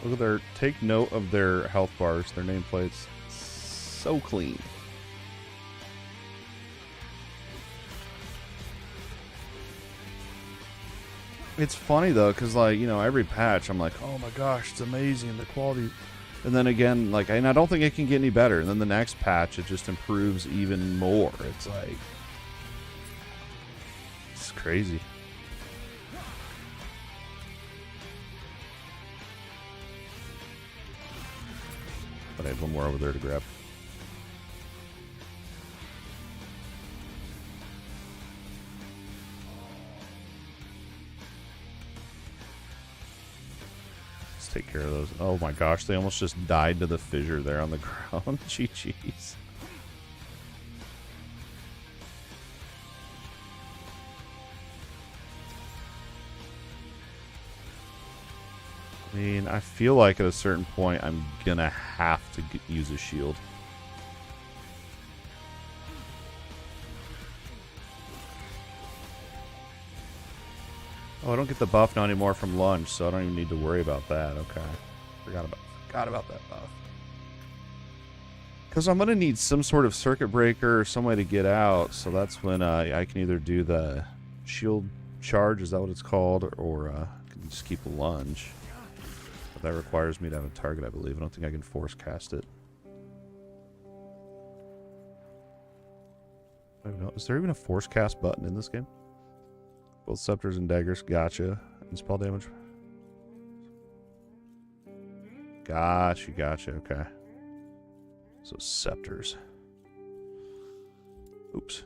Look at their, take note of their health bars, their nameplates. So clean. It's funny though, because like, every patch I'm like, oh my gosh, it's amazing, the quality. And then again, like, and I don't think it can get any better. And then the next patch, it just improves even more. It's like, it's crazy. But I have one more over there to grab. Let's take care of those. Oh my gosh, they almost just died to the fissure there on the ground. GG's. I mean, I feel like at a certain point I'm gonna have to use a shield. Oh, I don't get the buff now anymore from lunge, so I don't even need to worry about that. Okay. Forgot about that buff. Because I'm going to need some sort of circuit breaker or some way to get out, so that's when I can either do the shield charge, is that what it's called, or I can just keep a lunge. But that requires me to have a target, I believe. I don't think I can force cast it. I don't know. Is there even a force cast button in this game? Both scepters and daggers. Gotcha. And spell damage. Gotcha. Okay. So scepters. Oops.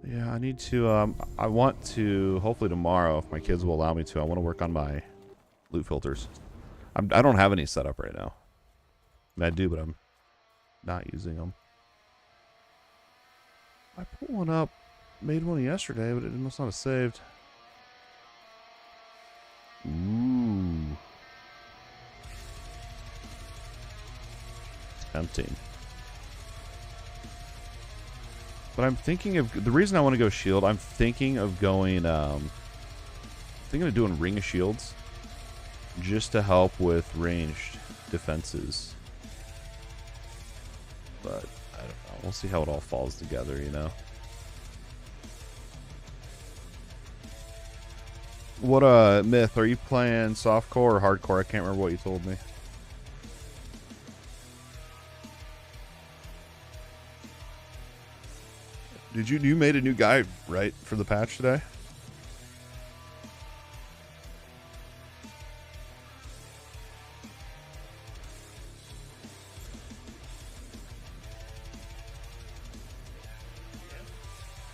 Yeah, I need to, I want to, hopefully tomorrow, if my kids will allow me to, I want to work on my loot filters. I don't have any set up right now. I mean, I do, but I'm not using them. I put one up, made one yesterday, but it must not have saved. Ooh. Tempting. But I'm thinking of, the reason I want to go shield, I'm thinking of going, thinking of doing ring of shields just to help with ranged defenses. But I don't know. We'll see how it all falls together, you know. What Myth, are you playing softcore or hardcore? I can't remember what you told me. Did you made a new guide, right, for the patch today?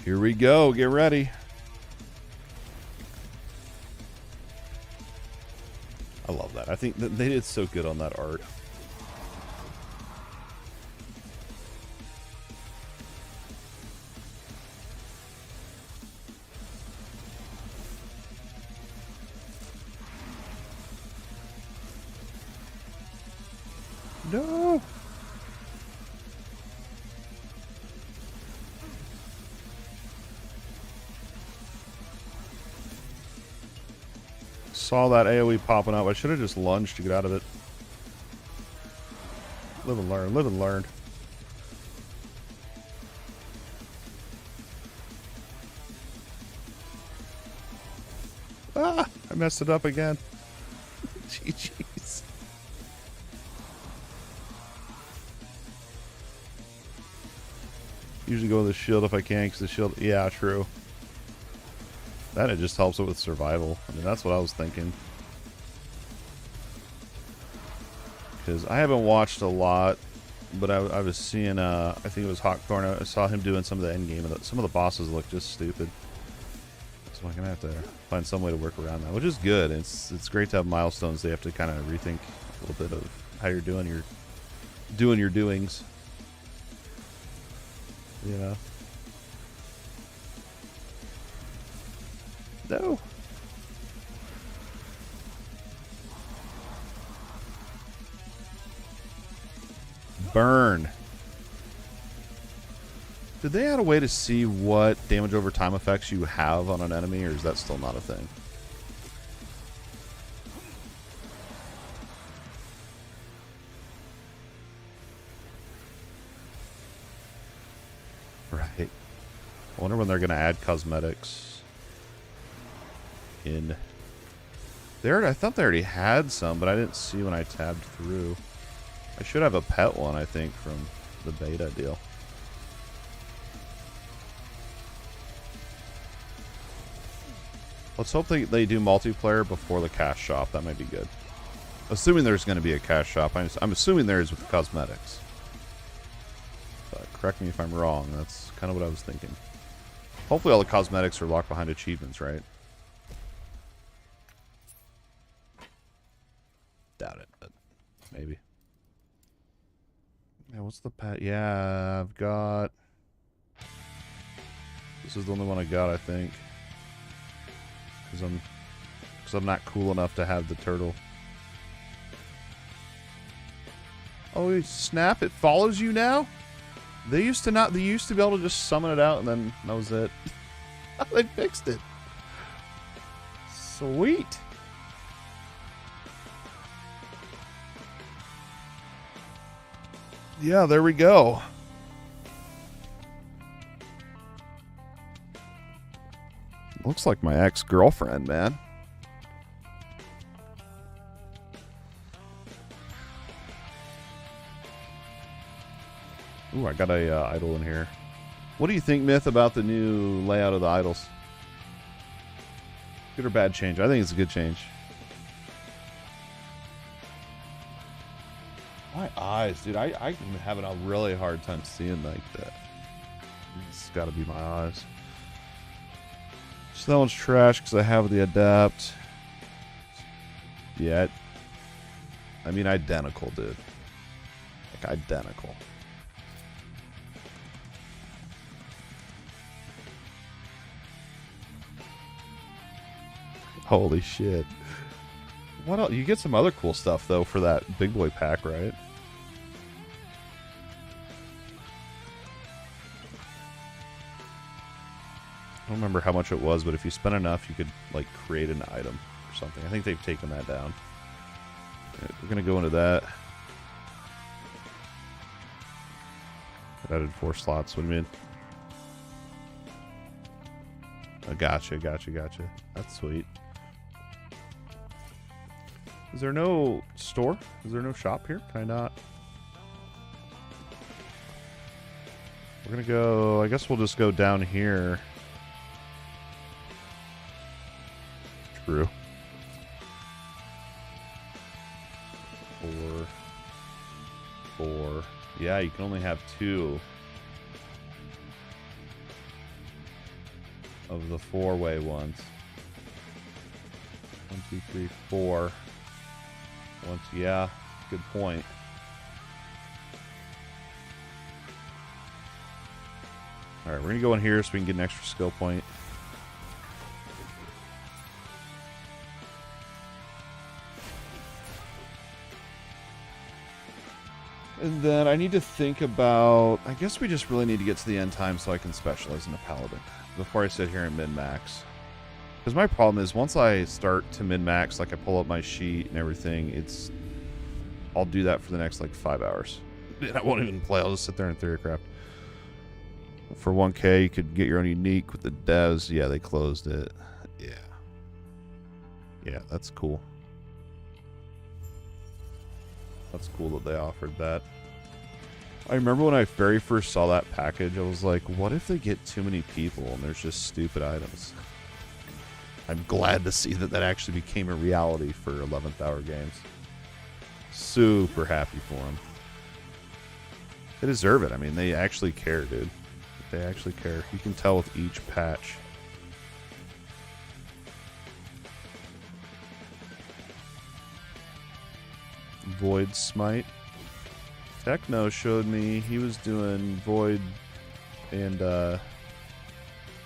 Here we go. Get ready. I love that. I think that they did so good on that art. No. Saw that AoE popping up. I should have just lunged to get out of it. Live and learn. Live and learn. Ah! I messed it up again. GG's. Usually go with the shield if I can, because the shield... Yeah, true. That it just helps it with survival. I mean, that's what I was thinking. Because I haven't watched a lot, but I was seeing, I think it was Hawkthorn. I saw him doing some of the endgame, and some of the bosses look just stupid. So I'm going to have to find some way to work around that, which is good. It's great to have milestones. They have to kind of rethink a little bit of how you're doing your doings. You know? No. Burn. Did they add a way to see what damage over time effects you have on an enemy, or is that still not a thing? Right. I wonder when they're going to add cosmetics in there. I thought they already had some, but I didn't see when I tabbed through. I should have a pet one, I think, from the beta deal. Let's hope they do multiplayer before the cash shop. That might be good. Assuming there's going to be a cash shop. I'm assuming there is with the cosmetics. But correct me if I'm wrong. That's kind of what I was thinking. Hopefully all the cosmetics are locked behind achievements, right? Doubt it, but maybe. Yeah, what's the pet? Yeah, I've got... This is the only one I got, I think. Because I'm because I'm not cool enough to have the turtle. Oh, snap! It follows you now. They used to not. They used to be able to just summon it out, and then that was it. They fixed it. Sweet. Yeah, there we go. Looks like my ex-girlfriend, man. Ooh, I got a idol in here. What do you think, Myth, about the new layout of the idols? Good or bad change? I think it's a good change. My eyes, dude. I'm having a really hard time seeing like that. It's got to be my eyes. So that one's trash because I have the adapt. Yeah. I mean, identical, dude. Like, identical. Holy shit. What else? You get some other cool stuff, though, for that big boy pack, right? I don't remember how much it was, but if you spent enough, you could, like, create an item or something. I think they've taken that down. Right, we're going to go into that. It added 4 slots. What do you mean? Oh, gotcha. That's sweet. Is there no store? Is there no shop here? Can I not? We're going to go... I guess we'll just go down here. True. 4. Yeah, you can only have 2 of the 4-way ones. 1, 2, 3, 4. Once, yeah, good point. All right, we're gonna go in here so we can get an extra skill point. And then I need to think about... I guess we just really need to get to the end time so I can specialize in a paladin before I sit here and min-max. Because my problem is once I start to min-max, like I pull up my sheet and everything, it's... I'll do that for the next like 5 hours. And I won't even play, I'll just sit there and theorycraft. For 1K, you could get your own unique with the devs. Yeah, they closed it. Yeah. Yeah, that's cool. That's cool that they offered that. I remember when I very first saw that package, I was like, what if they get too many people and there's just stupid items? I'm glad to see that that actually became a reality for 11th hour games. Super happy for them. They deserve it. I mean, they actually care, dude. They actually care. You can tell with each patch. Void Smite. Techno showed me he was doing Void and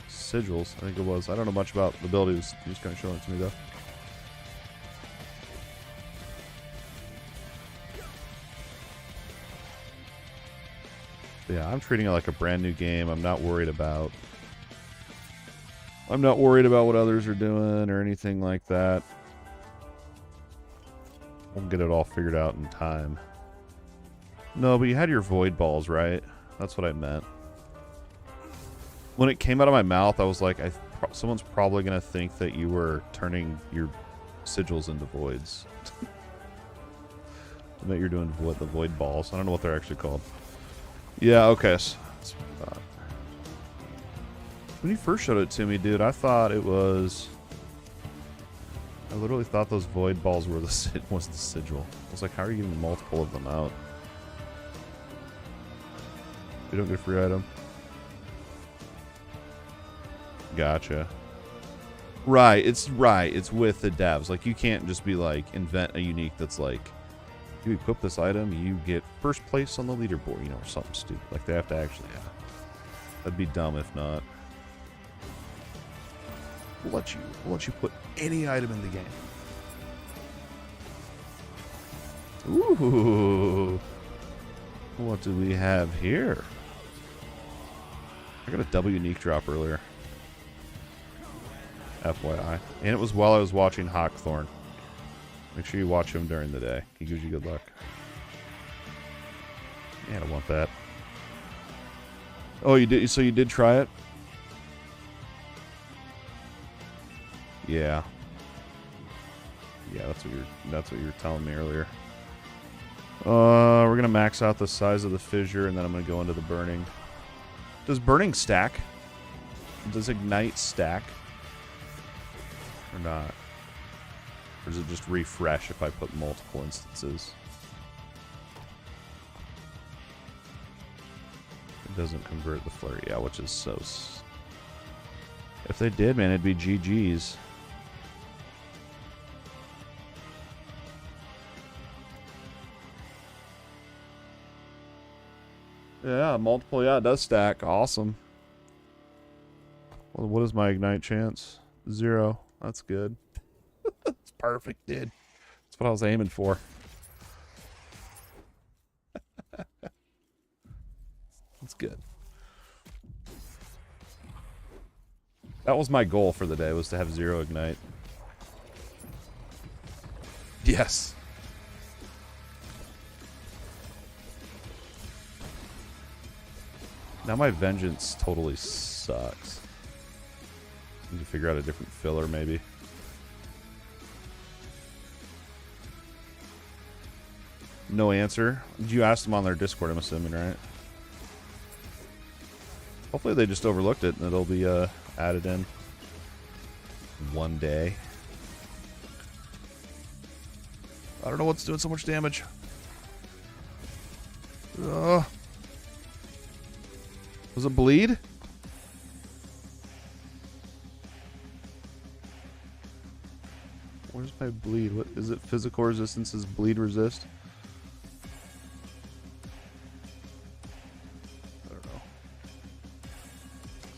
Sigils, I think it was. I don't know much about the abilities. He was kind of showing it to me, though. Yeah, I'm treating it like a brand new game. I'm not worried about what others are doing or anything like that. We'll get it all figured out in time. No, but you had your void balls, right? That's what I meant. When it came out of my mouth, I was like, someone's probably going to think that you were turning your sigils into voids. I bet you're doing the void balls. I don't know what they're actually called. Yeah, okay. So that's what I thought. When you first showed it to me, dude, I thought it was... I literally thought those void balls were was the sigil. I was like, how are you getting multiple of them out? You don't get a free item. Gotcha. Right, it's with the devs. Like, you can't just be like, invent a unique that's like, you equip this item, you get first place on the leaderboard, you know, or something stupid. Like, they have to actually, yeah. That'd be dumb if not. We'll let you put any item in the game. Ooh. What do we have here? I got a double unique drop earlier. FYI. And it was while I was watching Hawkthorn. Make sure you watch him during the day. He gives you good luck. Yeah, I don't want that. Oh, you did. So you did try it? Yeah. Yeah, that's what you were telling me earlier. We're gonna max out the size of the fissure, and then I'm gonna go into the burning. Does burning stack? Does ignite stack? Or not? Or does it just refresh if I put multiple instances? It doesn't convert the flurry, yeah, which is so... If they did, man, it'd be GG's. Yeah, multiple, yeah, it does stack. Awesome. Well, what is my ignite chance? 0. That's good. That's perfect, dude. That's what I was aiming for. That's good. That was my goal for the day, was to have 0 ignite. Yes. Now my vengeance totally sucks. Need to figure out a different filler, maybe. No answer. You asked them on their Discord, I'm assuming, right? Hopefully they just overlooked it and it'll be added in one day. I don't know what's doing so much damage. Was it bleed? Where's my bleed? What is it? Physical resistance is bleed resist? I don't know.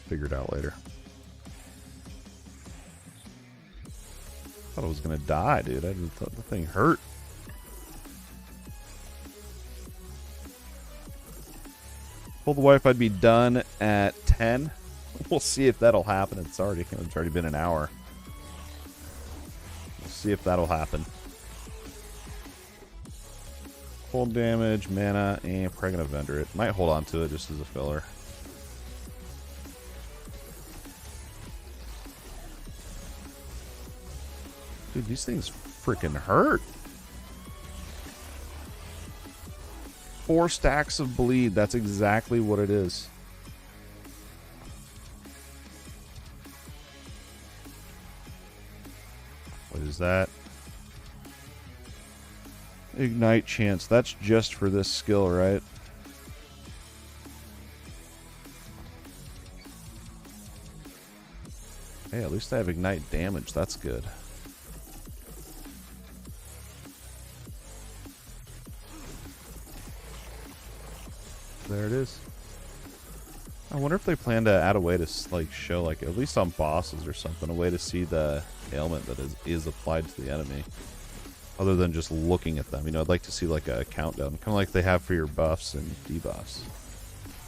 Figure it out later. Thought I was gonna die, dude. I thought the thing hurt. Told the wife I'd be done at 10. We'll see if that'll happen. It's already been an hour. We'll see if that'll happen. Cold damage, mana, and probably gonna vendor it. Might hold on to it just as a filler. Dude, these things freaking hurt. 4 stacks of bleed. That's exactly what it is. What is that? Ignite chance. That's just for this skill, right? Hey, at least I have ignite damage. That's good. There it is. I wonder if they plan to add a way to like show, like at least on bosses or something, a way to see the ailment that is applied to the enemy, other than just looking at them. You know, I'd like to see like a countdown, kind of like they have for your buffs and debuffs,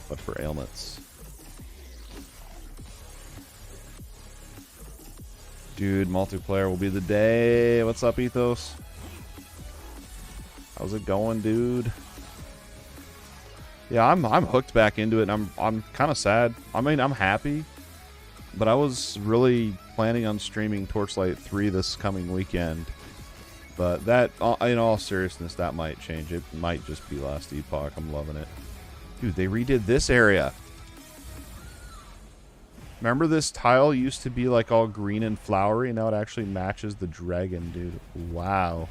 but for ailments. Dude, multiplayer will be the day. What's up, Ethos? How's it going, dude? Yeah, I'm hooked back into it, and I'm kind of sad. I mean, I'm happy, but I was really planning on streaming Torchlight 3 this coming weekend. But that, in all seriousness, that might change. It might just be Last Epoch. I'm loving it. Dude, they redid this area. Remember this tile used to be like all green and flowery, and now it actually matches the dragon, dude. Wow.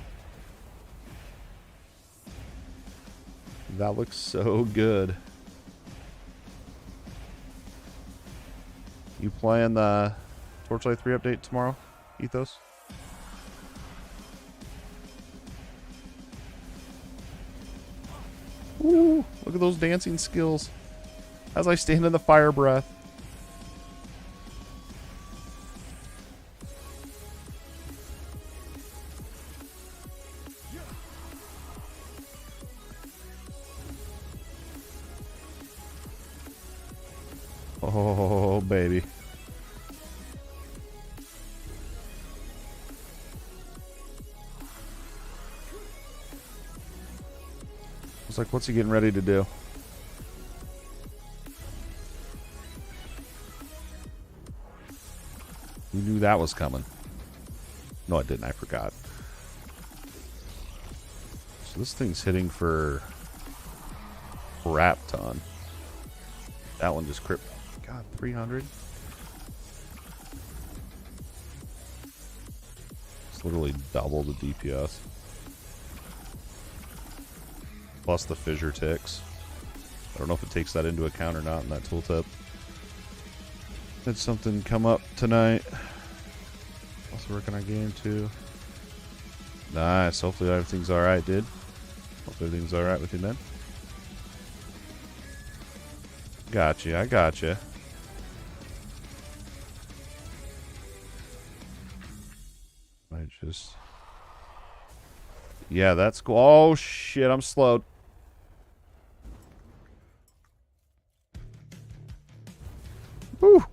That looks so good. You playing the Torchlight 3 update tomorrow, Ethos? Ooh, look at those dancing skills. As I stand in the fire breath. Oh, baby. It's like, what's he getting ready to do? You knew that was coming. No, I didn't. I forgot. So this thing's hitting for crap ton. That one just crit. God, 300. It's literally double the DPS. Plus the fissure ticks. I don't know if it takes that into account or not in that tooltip. Had something come up tonight. Also working on game too. Nice. Hopefully everything's alright, dude. Hope everything's alright with you, man. Gotcha. I gotcha. I just... Yeah, that's cool. Oh, shit. I'm slowed. Whew.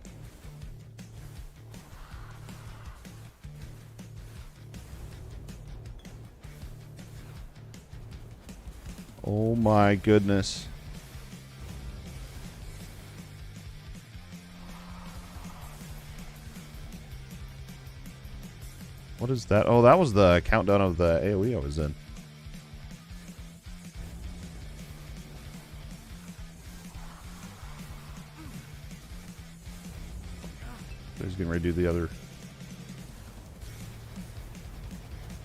Oh my goodness. What is that? Oh, that was the countdown of the AoE I was in. He's getting ready to do the other.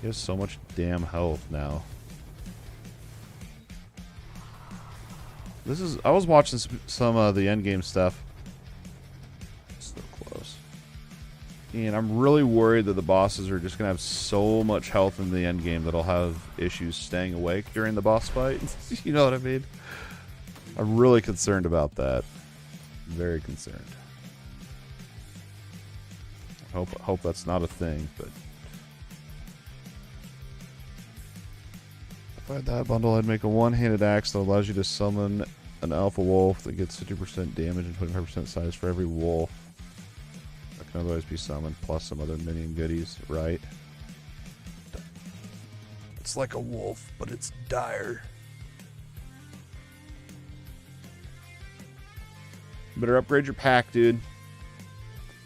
He has so much damn health now. This is... I was watching some of the endgame stuff. So close. And I'm really worried that the bosses are just going to have so much health in the endgame that I'll have issues staying awake during the boss fight. You know what I mean? I'm really concerned about that. Very concerned. Hope that's not a thing, but... If I had that bundle, I'd make a one-handed axe that allows you to summon an alpha wolf that gets 50% damage and 25% size for every wolf that can otherwise be summoned, plus some other minion goodies, right? It's like a wolf, but it's dire. Better upgrade your pack, dude,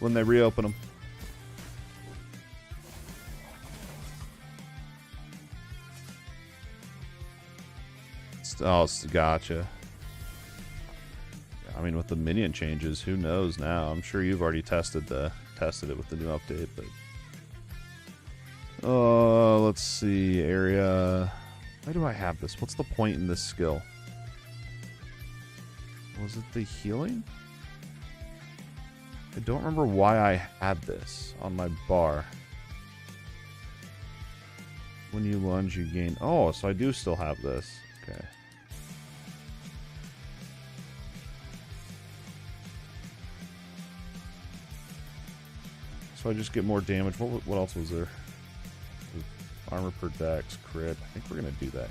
when they reopen them. Oh, gotcha. I mean, with the minion changes, who knows now? I'm sure you've already tested it with the new update, but... let's see. Area... Why do I have this? What's the point in this skill? Was it the healing? I don't remember why I had this on my bar. When you lunge, you gain... Oh, so I do still have this. Okay. So I just get more damage. What else was there? Armor per dex, crit. I think we're going to do that.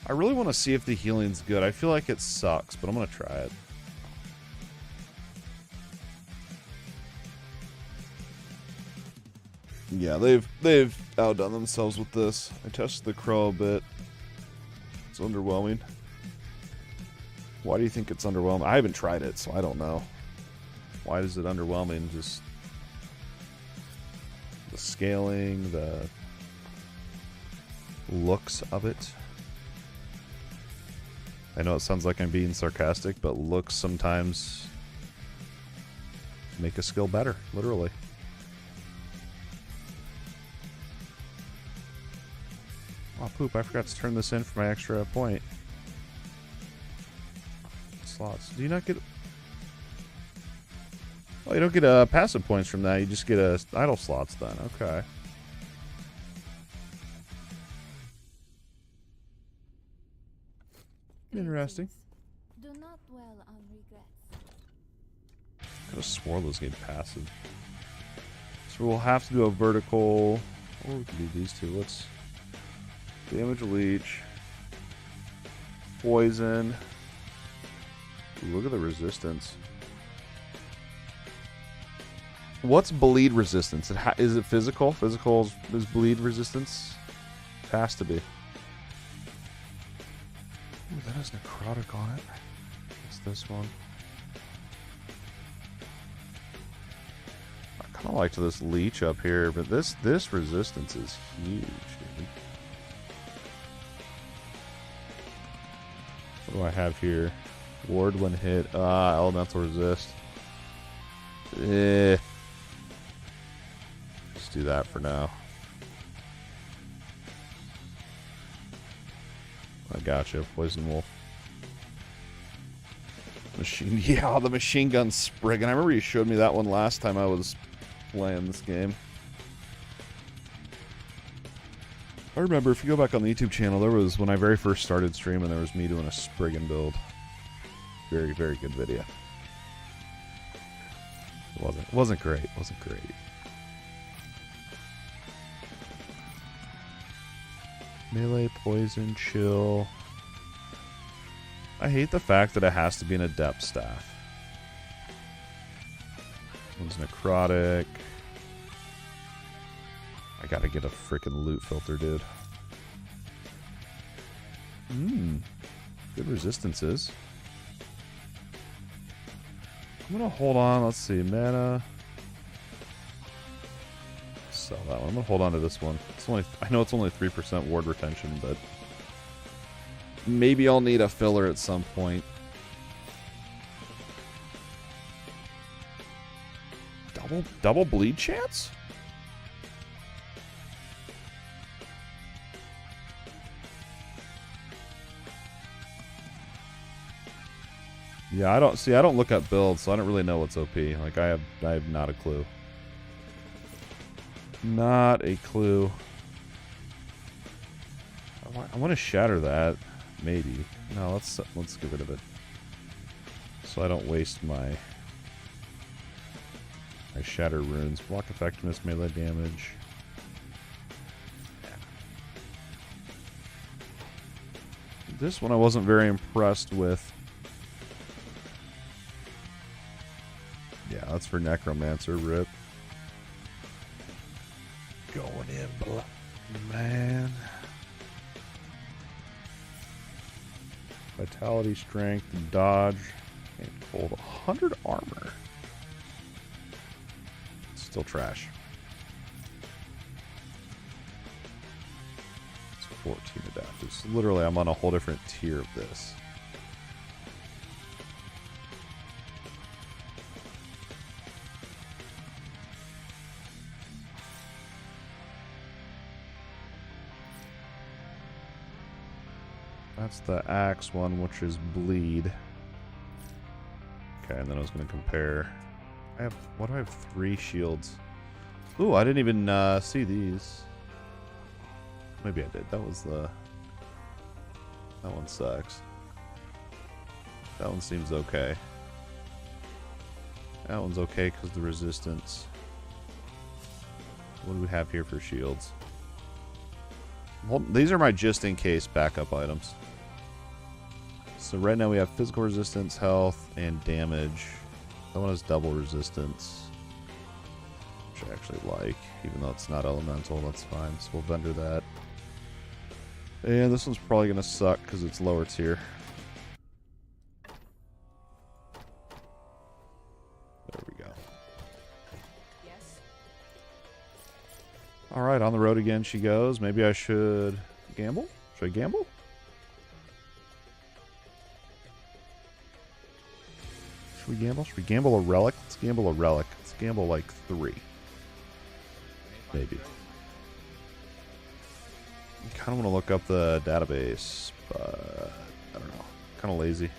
I really want to see if the healing's good. I feel like it sucks, but I'm going to try it. Yeah, they've outdone themselves with this. I tested the crow a bit. It's underwhelming. Why do you think it's underwhelming? I haven't tried it, so I don't know. Why is it underwhelming? Just the scaling, the looks of it. I know it sounds like I'm being sarcastic, but looks sometimes make a skill better, literally. Oh, poop, I forgot to turn this in for my extra point. Slots. Do you not get... Oh, you don't get passive points from that. You just get idle slots then. Okay. Interesting. Do not dwell on regrets. I could have swore those get passive. So we'll have to do a vertical... Or we can do these two. Let's... Damage leech. Poison. Ooh, look at the resistance. What's bleed resistance? Is it physical? Physical is bleed resistance? It has to be. Ooh, that has necrotic on it. What's this one? I kind of liked this leech up here, but this resistance is huge, dude. What do I have here? Ward when hit. Elemental resist. Let's do that for now. I gotcha. Poison Wolf. Machine. Yeah, the machine gun Spriggan. I remember you showed me that one last time I was playing this game. I remember, if you go back on the YouTube channel, there was, when I very first started streaming, there was me doing a Spriggan build. Very, very good video. It wasn't great. It wasn't great. Melee, poison, chill. I hate the fact that it has to be an adept staff. One's necrotic. I gotta get a freaking loot filter, dude. Good resistances. I'm gonna hold on. Let's see, mana. Sell that one. I'm gonna hold on to this one. It's only, I know it's only 3% ward retention, but maybe I'll need a filler at some point. Double bleed chance? Yeah, I don't look up builds, so I don't really know what's OP. Like I have not a clue. Not a clue. I want to shatter that, maybe. No, let's get rid of it. So I don't waste my shatter runes. Block effectiveness, melee damage. This one I wasn't very impressed with. Yeah, that's for Necromancer, rip. Going in, man. Vitality, strength, dodge, and cold. 100 armor. Still trash. It's 14 adaptive. So literally, I'm on a whole different tier of this. That's the axe one, which is bleed. Okay, and then I was going to compare. What do I have? 3 shields. Ooh, I didn't even see these. Maybe I did. That one sucks. That one seems okay. That one's okay because of the resistance. What do we have here for shields? Well, these are my just-in-case backup items. So right now we have physical resistance, health, and damage. That one has double resistance, which I actually like, even though it's not elemental. That's fine, so we'll vendor that. And this one's probably going to suck because it's lower tier. There we go. Yes. Alright, on the road again she goes. Maybe I should gamble? Should I gamble? Should we gamble? Should we gamble a relic? Let's gamble a relic. Let's gamble like 3. Maybe. I kind of want to look up the database, but I don't know. Kind of lazy.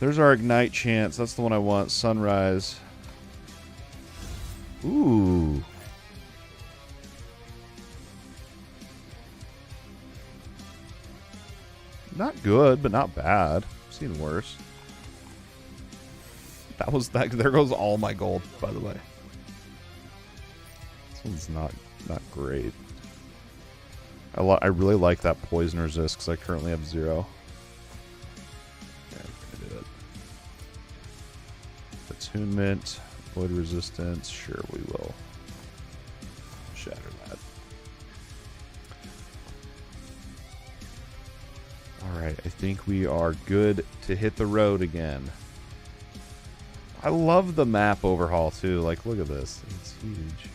There's our ignite chance. That's the one I want. Sunrise. Ooh. Not good, but not bad. I've seen worse. That was that. There goes all my gold, by the way. This one's not great. I really like that poison resist because I currently have 0. Yeah, I'm gonna do it. Attunement, Void resistance. Sure, we will. Shatter that. Alright, I think we are good to hit the road again. I love the map overhaul too. Like, look at this. It's huge.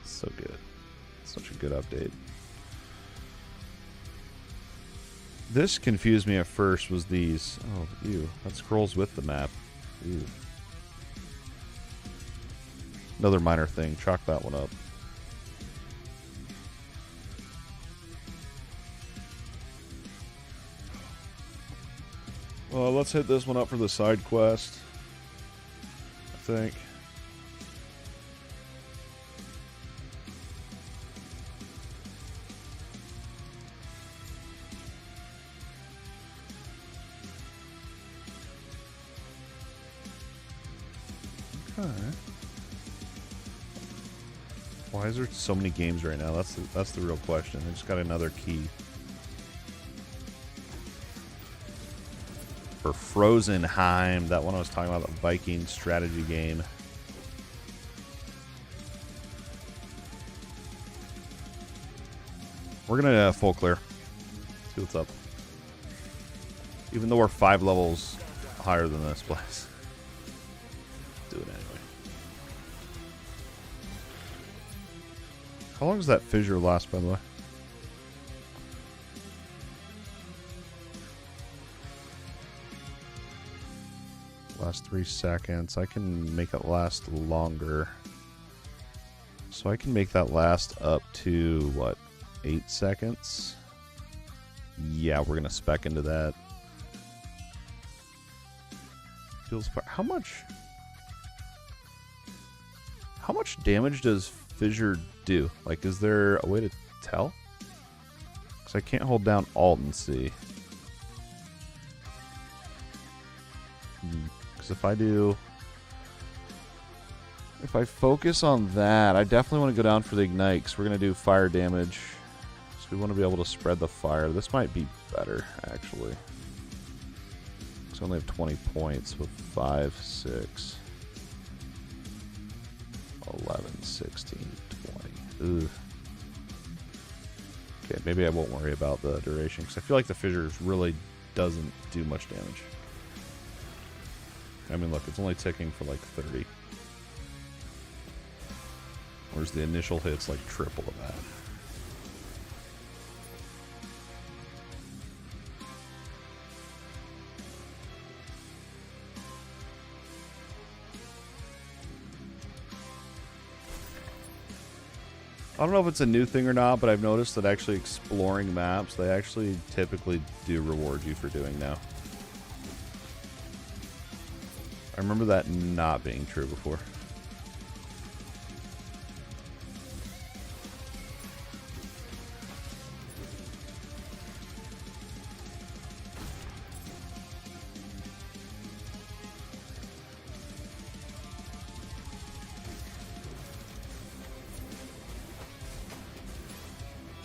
So good. Such a good update. This confused me at first, was these. Oh, ew. That scrolls with the map. Ew. Another minor thing. Chalk that one up. Well, let's hit this one up for the side quest, I think. Okay. Why is there so many games right now? That's the real question. I just got another key. For Frozenheim, that one I was talking about, the Viking strategy game. We're gonna full clear. See what's up. Even though we're 5 levels higher than this place. Do it anyway. How long does that fissure last, by the way? Last 3 seconds. I can make it last longer. So I can make that last up to, what, 8 seconds? Yeah, we're going to spec into that. How much damage does fissure do? Like, is there a way to tell? Because I can't hold down Alt and see. Because if I focus on that, I definitely want to go down for the ignite, because we're going to do fire damage. So we want to be able to spread the fire. This might be better, actually. Because I only have 20 points with 5, 6, 11, 16, 20. Ooh. Okay, maybe I won't worry about the duration, because I feel like the fissure really doesn't do much damage. I mean, look, it's only ticking for like 30. Whereas the initial hit's like triple of that. I don't know if it's a new thing or not, but I've noticed that actually exploring maps, they actually typically do reward you for doing now. I remember that not being true before.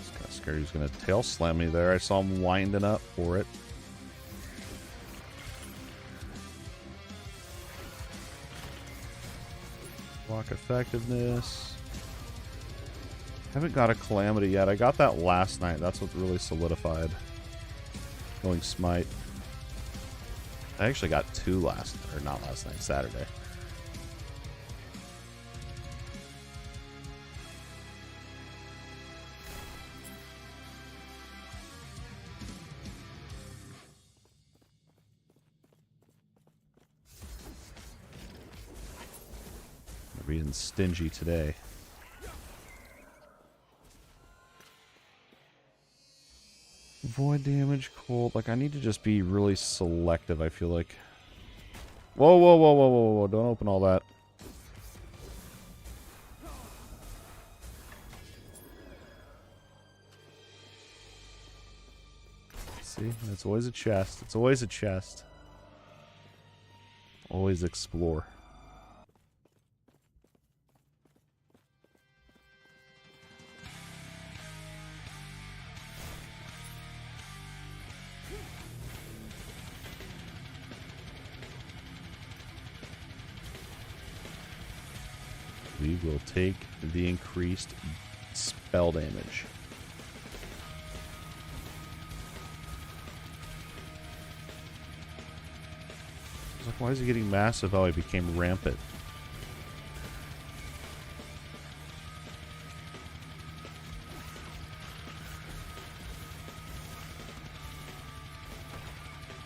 It's kind of scary. He's going to tail slam me there. I saw him winding up for it. Block effectiveness. Haven't got a calamity yet. I got that last night. That's what really solidified. Going smite. I actually got 2 not last night, Saturday. Being stingy today. Void damage, cold. Like, I need to just be really selective, I feel like. Whoa, whoa, whoa, whoa, whoa, whoa. Don't open all that. See? It's always a chest. It's always a chest. Always explore. we will take the increased spell damage. I was like, why is he getting massive? Oh, he became rampant.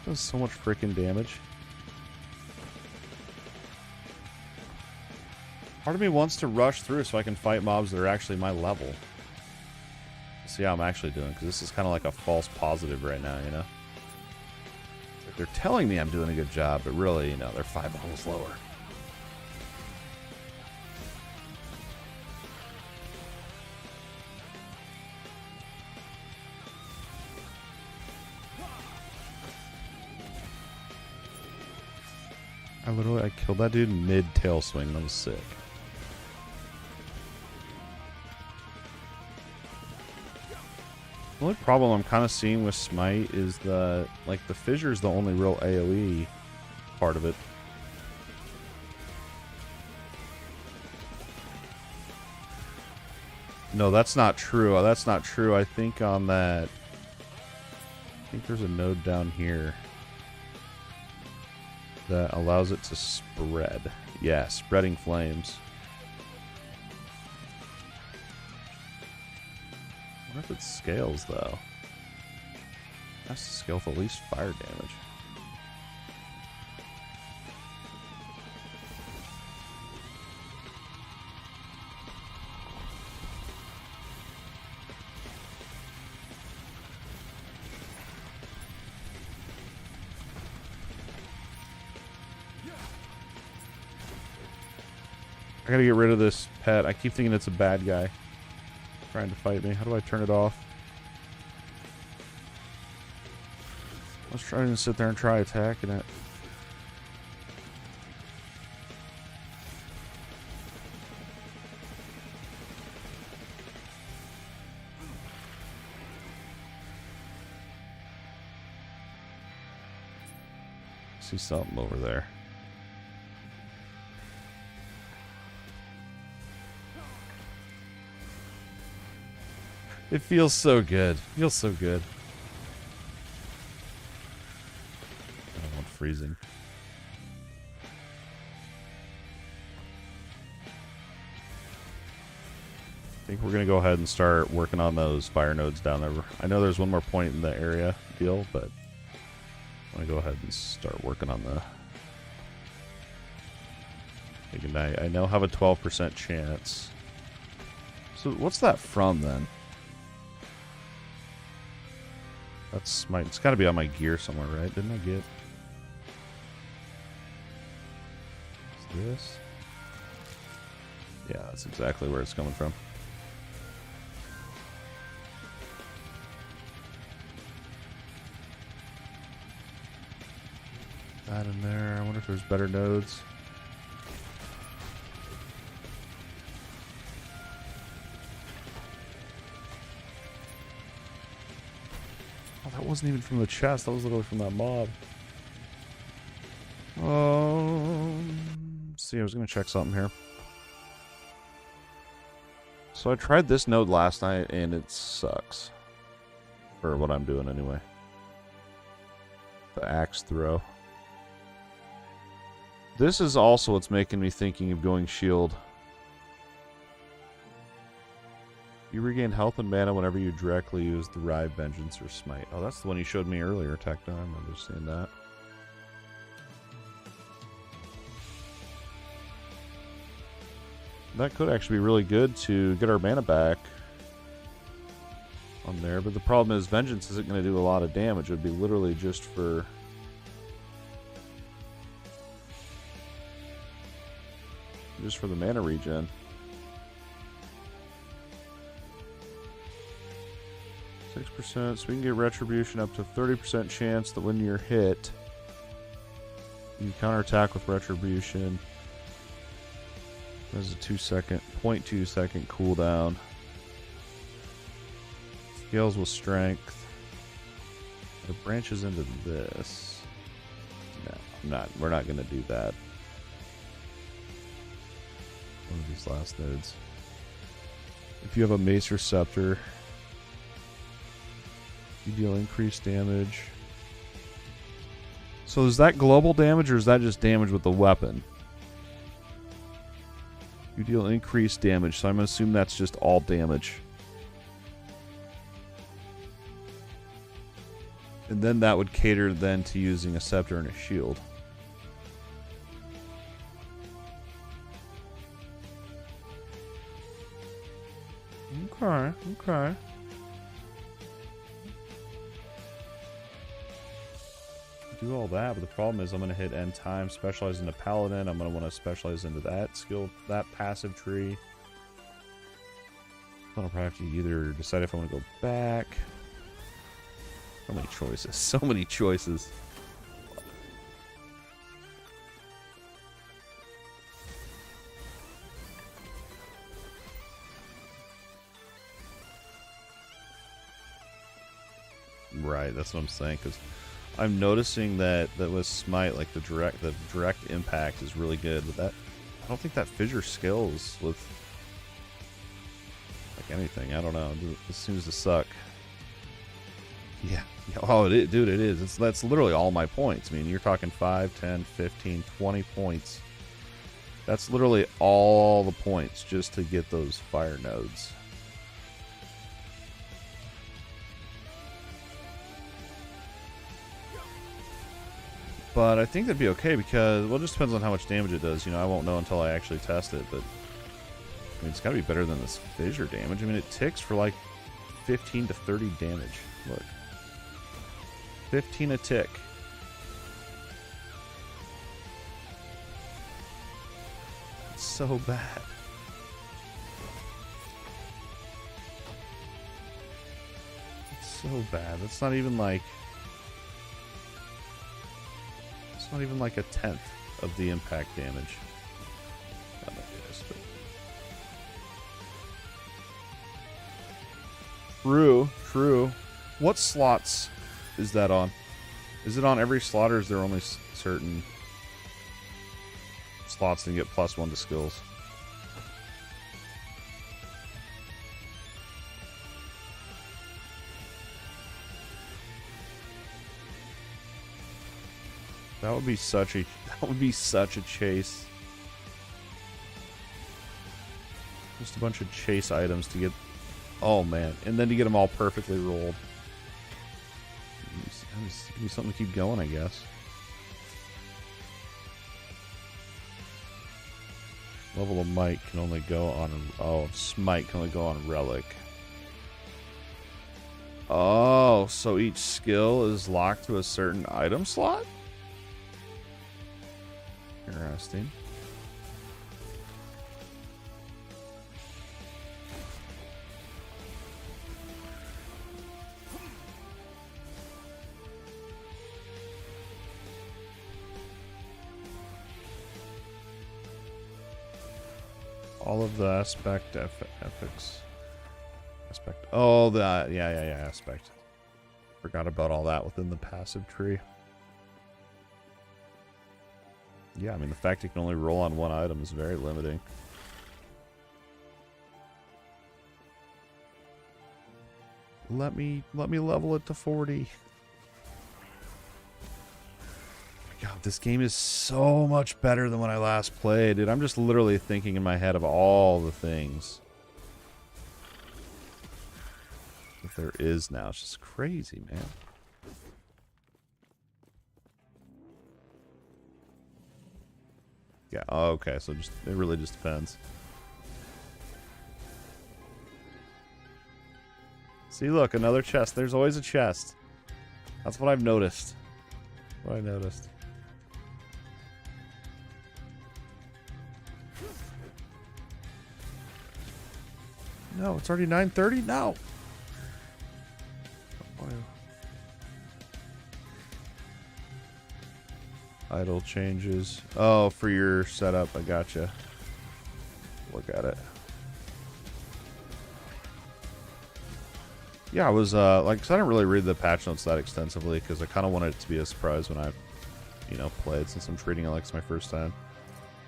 Does so much freaking damage. Part of me wants to rush through so I can fight mobs that are actually my level. See how I'm actually doing, because this is kind of like a false positive right now, you know? Like they're telling me I'm doing a good job, but really, you know, they're 5 levels lower. I killed that dude mid-tail swing. That was sick. The only problem I'm kind of seeing with Smite is that, like, the fissure is the only real AoE part of it. No, that's not true. That's not true. I think on that... I think there's a node down here that allows it to spread. Yeah, spreading flames. I wonder if it scales, though. It has to scale with at least fire damage. I gotta get rid of this pet. I keep thinking it's a bad guy trying to fight me. How do I turn it off? I was trying to sit there and try attacking it. I see something over there. It feels so good. Feels so good. I don't want freezing. I think we're going to go ahead and start working on those fire nodes down there. I know there's one more point in the area deal, but I'm going to go ahead and start working on the... I now have a 12% chance. So what's that from then? That's my... It's got to be on my gear somewhere, right? Didn't I get... What's this? Yeah, that's exactly where it's coming from. That in there. I wonder if there's better nodes. Oh, that wasn't even from the chest. That was literally from that mob. See, I was going to check something here. So I tried this node last night, and it sucks. For what I'm doing, anyway. The axe throw. This is also what's making me thinking of going shield. You regain health and mana whenever you directly use the Rive, Vengeance, or Smite. Oh, that's the one you showed me earlier, Tecton. I remember seeing that. That could actually be really good to get our mana back on there. But the problem is Vengeance isn't going to do a lot of damage. It would be literally just for... just for the mana regen. 6%, so we can get Retribution up to 30% chance that when you're hit, you counterattack with Retribution. There's a 0.2 second cooldown. Scales with Strength. It branches into this. No, we're not going to do that. One of these last nodes. If you have a mace or scepter, you deal increased damage. So is that global damage or is that just damage with the weapon? You deal increased damage, so I'm going to assume that's just all damage. And then that would cater then to using a scepter and a shield. Okay, okay. Do all that, but the problem is I'm going to hit end time, specialize into paladin. I'm going to want to specialize into that skill, that passive tree. I'll probably have to either decide if I want to go back. So many choices. So many choices. Right, that's what I'm saying, because I'm noticing that with Smite, like the direct impact is really good, but that I don't think that fissure scales with like anything. I don't know. It seems to suck. Yeah. Oh, dude, it is. That's literally all my points. I mean, you're talking 5, 10, 15, 20 points. That's literally all the points just to get those fire nodes. But I think that'd be okay because, well, it just depends on how much damage it does. You know, I won't know until I actually test it, but I mean, it's got to be better than this fissure damage. I mean, it ticks for like 15 to 30 damage. Look. 15 a tick. It's so bad. It's so bad. It's not even like... It's not even like a tenth of the impact damage. That might be this, but... True. What slots is that on? Is it on every slot, or is there only certain slots that get +1 to skills? That would be such a chase. Just a bunch of chase items to get. Oh man, and then to get them all perfectly rolled. Give me something to keep going, I guess. Level of might can only go on. Oh, smite can only go on relic. Oh, so each skill is locked to a certain item slot? Interesting. All of the aspect epics. Aspect. Oh, the yeah, aspect. Forgot about all that within the passive tree. Yeah, I mean the fact you can only roll on one item is very limiting. Let me level it to 40. God, this game is so much better than when I last played, dude. I'm just literally thinking in my head of all the things that there is now. It's just crazy, man. Yeah, oh, okay, so it really just depends. See, look, another chest. There's always a chest. That's what I've noticed. What I noticed. No, it's already 9:30? No. Idle changes. Oh, for your setup. I gotcha. Look at it. Yeah, I was, like, 'cause I didn't really read the patch notes that extensively, because I kind of wanted it to be a surprise when I, you know, played, since I'm treating it like it's my first time.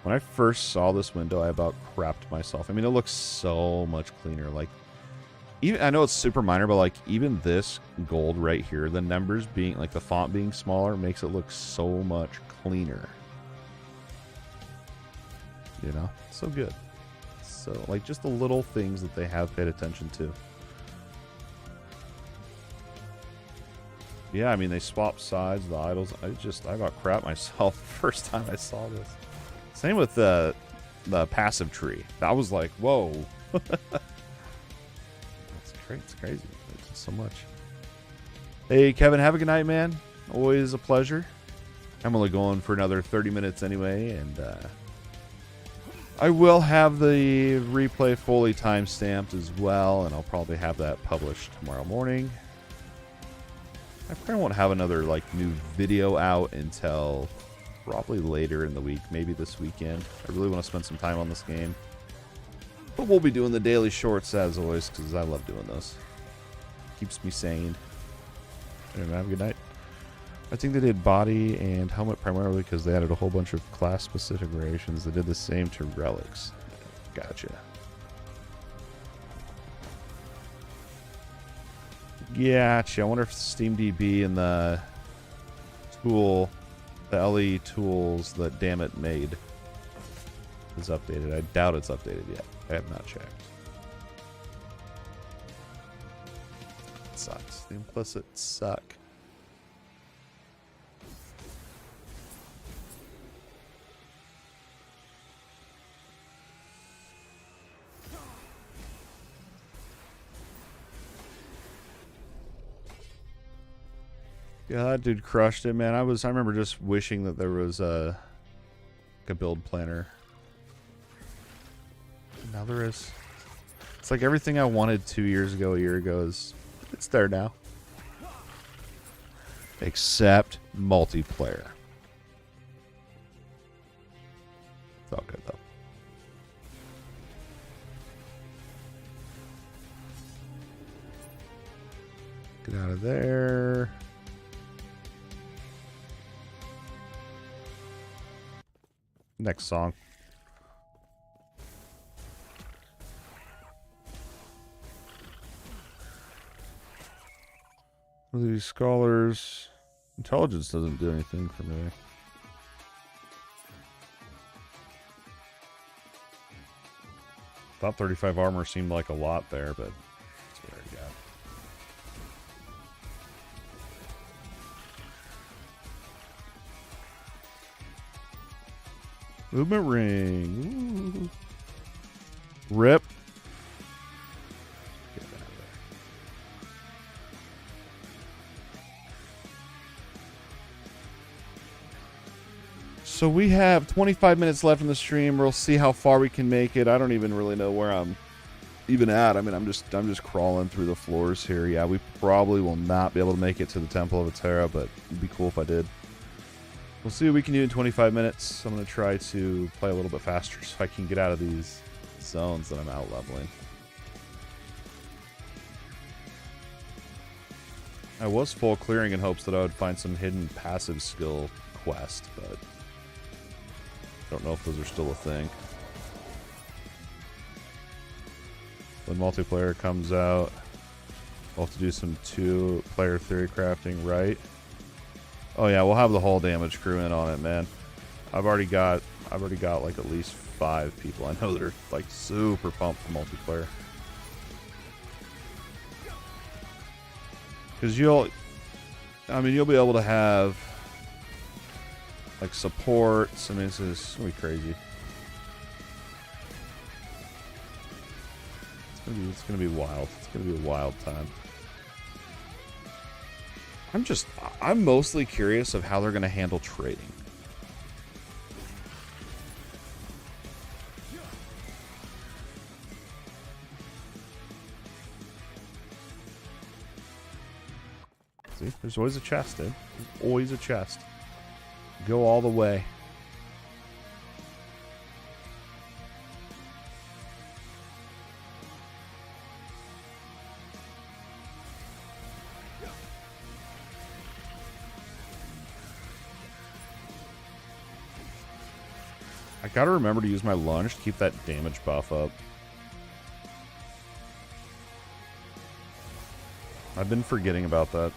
When I first saw this window, I about crapped myself. I mean, it looks so much cleaner. Like, even I know it's super minor, but like even this gold right here, the numbers being like the font being smaller makes it look so much cleaner. You know, so good. So like just the little things that they have paid attention to. Yeah, I mean they swap sides, the idols. I about crap myself the first time I saw this. Same with the passive tree. That was like, whoa. That's great. It's crazy. Thanks so much. Hey Kevin, have a good night, man. Always a pleasure. I'm only going for another 30 minutes anyway, and I will have the replay fully time-stamped as well, and I'll probably have that published tomorrow morning. I probably won't have another like new video out until probably later in the week, maybe this weekend. I really want to spend some time on this game. But we'll be doing the daily shorts as always, because I love doing those. Keeps me sane. Anyway, have a good night. I think they did body and helmet primarily because they added a whole bunch of class-specific variations. They did the same to relics. Gotcha. Gotcha. I wonder if SteamDB and the tool, the LE tools that Dammit made is updated. I doubt it's updated yet. I have not checked. It sucks. The implicit suck. Yeah, that dude crushed it, man. I remember just wishing that there was a build planner. Now there is. It's like everything I wanted 2 years ago, a year ago it's there now. Except multiplayer. It's all good though. Get out of there. Next song. These scholars. Intelligence doesn't do anything for me. Thought 35 armor seemed like a lot there, but that's what I got. Movement ring. Ooh. Rip. Get out of there. So we have 25 minutes left in the stream. We'll see how far we can make it. I don't even really know where I'm even at. I mean, I'm just crawling through the floors here. Yeah, we probably will not be able to make it to the Temple of Atera, but it'd be cool if I did. We'll see what we can do in 25 minutes. I'm going to try to play a little bit faster so I can get out of these zones that I'm out leveling. I was full clearing in hopes that I would find some hidden passive skill quest, but I don't know if those are still a thing. When multiplayer comes out, we'll have to do some 2-player theory crafting, right? Oh yeah, we'll have the whole damage crew in on it, man. I've already got like at least 5 people I know that are like super pumped for multiplayer. Because you'll be able to have like supports. I mean, it's gonna be crazy. It's gonna be wild. It's gonna be a wild time. I'm mostly curious of how they're gonna handle trading. See, there's always a chest, dude. There's always a chest. Go all the way. I gotta remember to use my lunge to keep that damage buff up. I've been forgetting about that.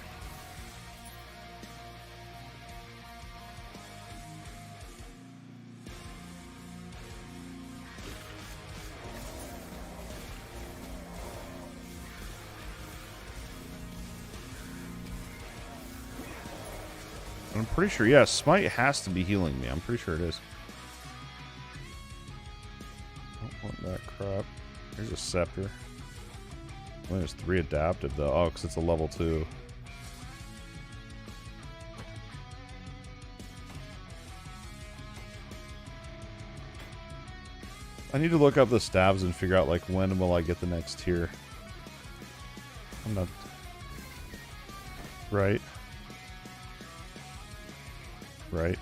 I'm pretty sure, yeah, Smite has to be healing me. I'm pretty sure it is. Don't want that crap. Here's a scepter. Well, there's 3 adaptive though. Oh, because it's a level 2. I need to look up the stabs and figure out, like, when will I get the next tier. I'm not... Right. Right.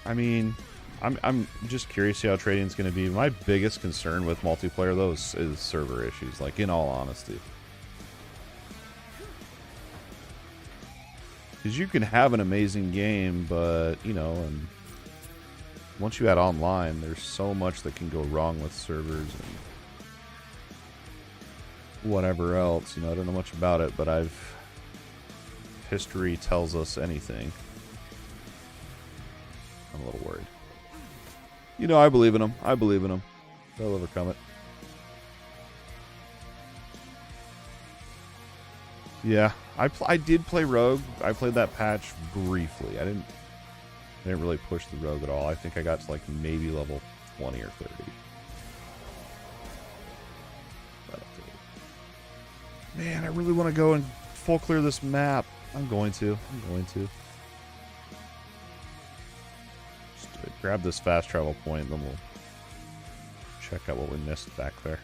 I mean, I'm just curious to see how trading's going to be. My biggest concern with multiplayer, though, is server issues, like, in all honesty. Because you can have an amazing game, but, you know, and once you add online, there's so much that can go wrong with servers and whatever else. You know, I don't know much about it, but history tells us anything. I'm a little worried. You know, I believe in them. I believe in them. They'll overcome it. Yeah, I did play Rogue. I played that patch briefly. I didn't really push the Rogue at all. I think I got to like maybe level 20 or 30. But, man, I really want to go and full clear this map. I'm going to. Just grab this fast travel point, and then we'll check out what we missed back there.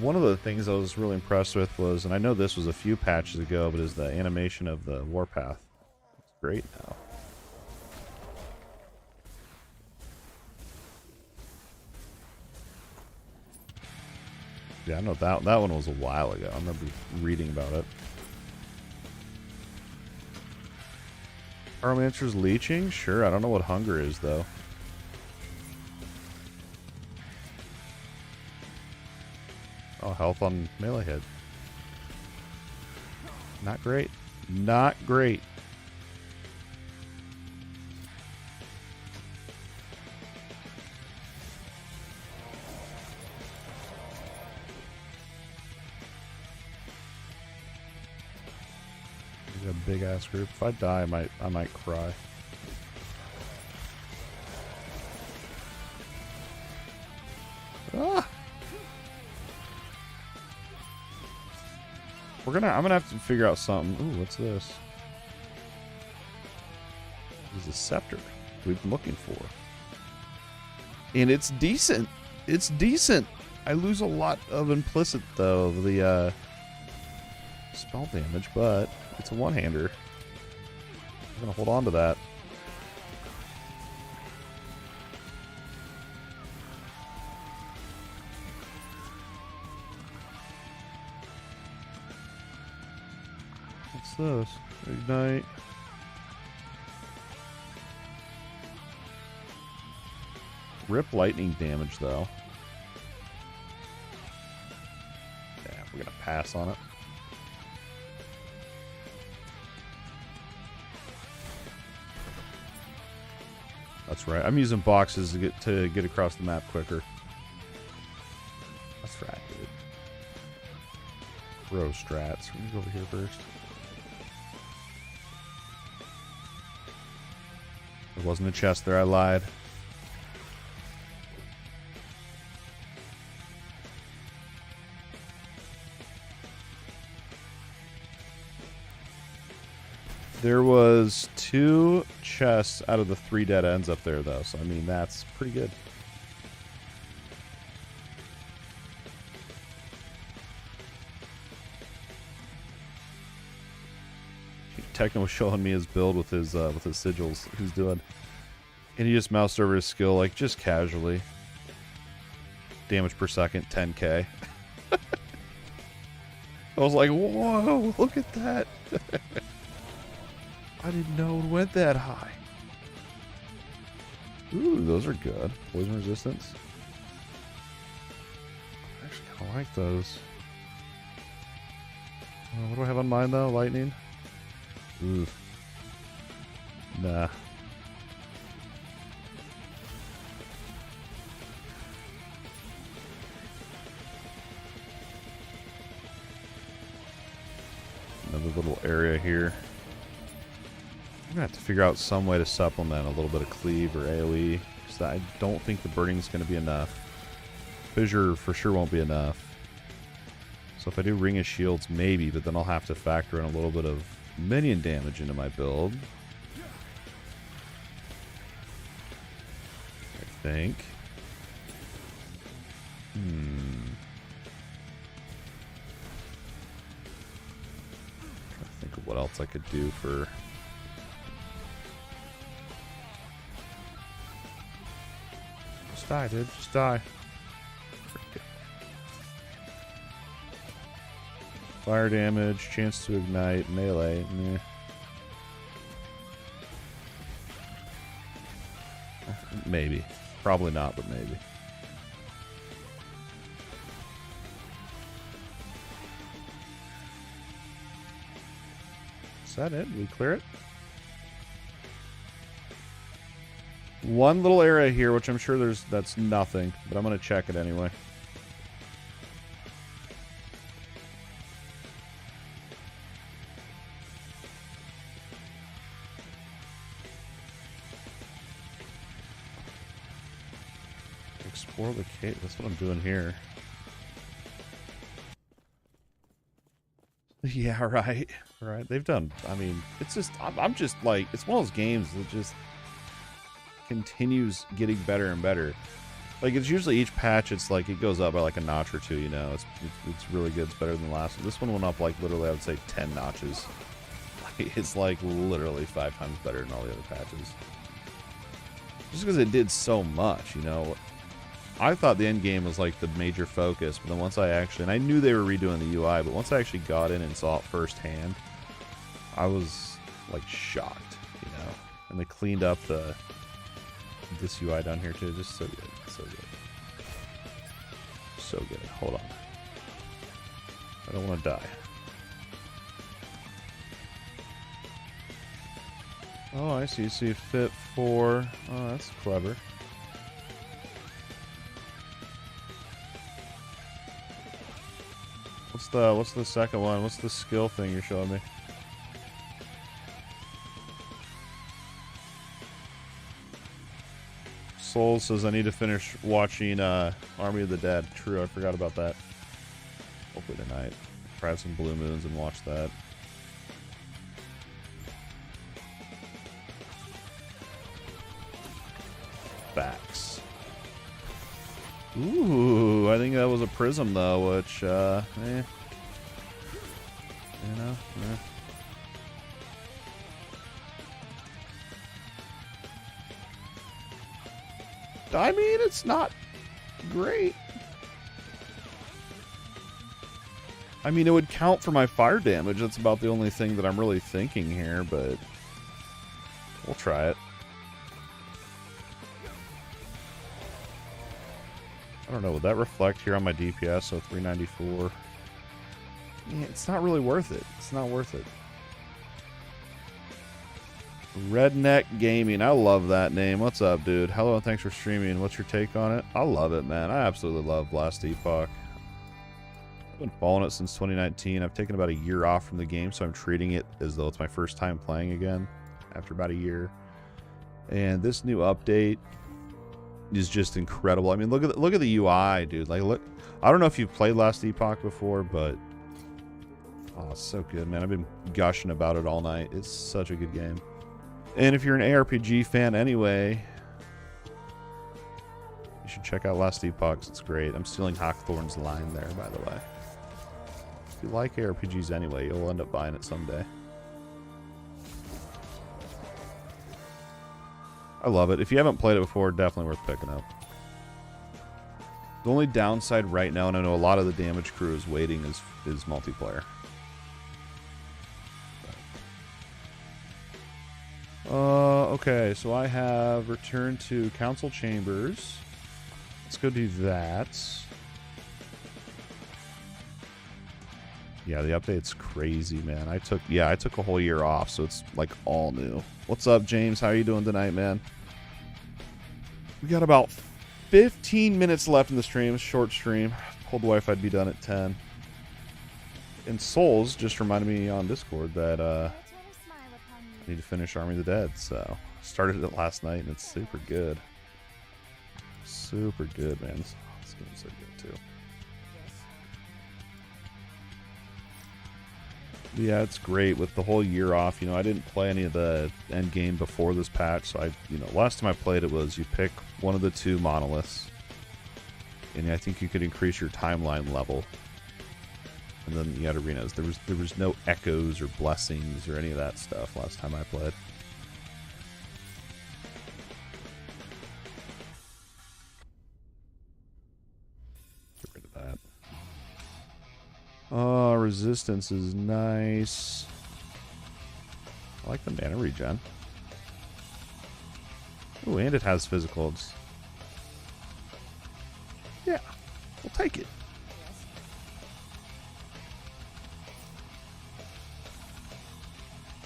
One of the things I was really impressed with was, and I know this was a few patches ago, but is the animation of the warpath. It's great now. Yeah, I know that one was a while ago. I remember reading about it. Pyromancer's leeching? Sure, I don't know what hunger is, though. Oh, health on melee hit. Not great. Not great. A big ass group. If I die, I might cry. Ah! I'm gonna have to figure out something. Ooh, what's this? This is a scepter we've been looking for. And it's decent. It's decent. I lose a lot of implicit though, the spell damage, but it's a one-hander. I'm gonna hold on to that. What's this? Ignite. Rip lightning damage though. Yeah, we're gonna pass on it. That's right. I'm using boxes to get across the map quicker. That's right, dude. Bro strats. We're gonna go over here first. There wasn't a chest there. I lied. There was 2 chests out of the 3 dead ends up there, though. So, I mean, that's pretty good. Techno was showing me his build with his sigils he's doing. And he just moused over his skill, like, just casually. Damage per second, 10k. I was like, whoa, look at that. I didn't know it went that high. Ooh, those are good. Poison resistance. I actually kind of like those. What do I have on mine though? Lightning? Ooh. Nah. Another little area here. I'm gonna have to figure out some way to supplement a little bit of cleave or AoE, because I don't think the burning is gonna be enough. Fissure for sure won't be enough. So if I do Ring of Shields, maybe, but then I'll have to factor in a little bit of minion damage into my build. I think. Trying to think of what else I could do for. Just die, dude. Just die. Fire damage, chance to ignite, melee. Meh. Maybe. Probably not, but maybe. Is that it? Did we clear it? One little area here, which I'm sure that's nothing, but I'm gonna check it anyway. Explore the cave. That's what I'm doing here. Yeah, right. Right. They've done. I mean, it's just. I'm just like. It's one of those games that just continues getting better and better. Like, it's usually each patch, it's like it goes up by like a notch or two. You know, it's really good. It's better than the last one. This one went up like literally, I would say 10 notches. Like, it's like literally 5 times better than all the other patches. Just because it did so much, you know. I thought the end game was like the major focus, but then once I actually, and I knew they were redoing the UI, but once I actually got in and saw it firsthand, I was like shocked, you know. And they cleaned up this UI down here too, just so good, so good, so good. Hold on, I don't want to die. Oh, I see. So you fit for. Oh, that's clever. What's the second one? What's the skill thing you're showing me? Soul says I need to finish watching Army of the Dead. True, I forgot about that. Hopefully tonight. Try have some blue moons and watch that. Facts. Ooh, I think that was a prism though, which you know, I mean, it's not great. I mean, it would count for my fire damage. That's about the only thing that I'm really thinking here, but we'll try it. I don't know, would that reflect here on my DPS? So 394. Yeah, it's not really worth it. It's not worth it. Redneck Gaming. I love that name. What's up, dude? Hello and thanks for streaming. What's your take on it? I love it, man. I absolutely love Lost Epoch. I've been following it since 2019. I've taken about a year off from the game, so I'm treating it as though it's my first time playing again after about a year. And this new update is just incredible. I mean, look at the UI, dude. Like, look. I don't know if you've played Lost Epoch before, but oh, it's so good, man. I've been gushing about it all night. It's such a good game. And if you're an ARPG fan anyway, you should check out Lost Epoch. It's great. I'm stealing Hawkthorne's line there, by the way. If you like ARPGs anyway, you'll end up buying it someday. I love it. If you haven't played it before, definitely worth picking up. The only downside right now, and I know a lot of the DMGCREW is waiting, is multiplayer. Okay, so I have returned to Council Chambers. Let's go do that. Yeah, the update's crazy, man. I took a whole year off, so it's like all new. What's up, James? How are you doing tonight, man? We got about 15 minutes left in the stream. Short stream. Told the wife I'd be done at 10. And Souls just reminded me on Discord that I need to finish Army of the Dead. So started it last night, and it's super good. Super good, man. This game's so good too. Yeah, it's great with the whole year off. You know, I didn't play any of the end game before this patch, so last time I played it was you pick one of the two monoliths, and I think you could increase your timeline level. And then you had arenas. There was no echoes or blessings or any of that stuff last time I played. Get rid of that. Oh, resistance is nice. I like the mana regen. Oh, and it has physicals. Yeah, we'll take it.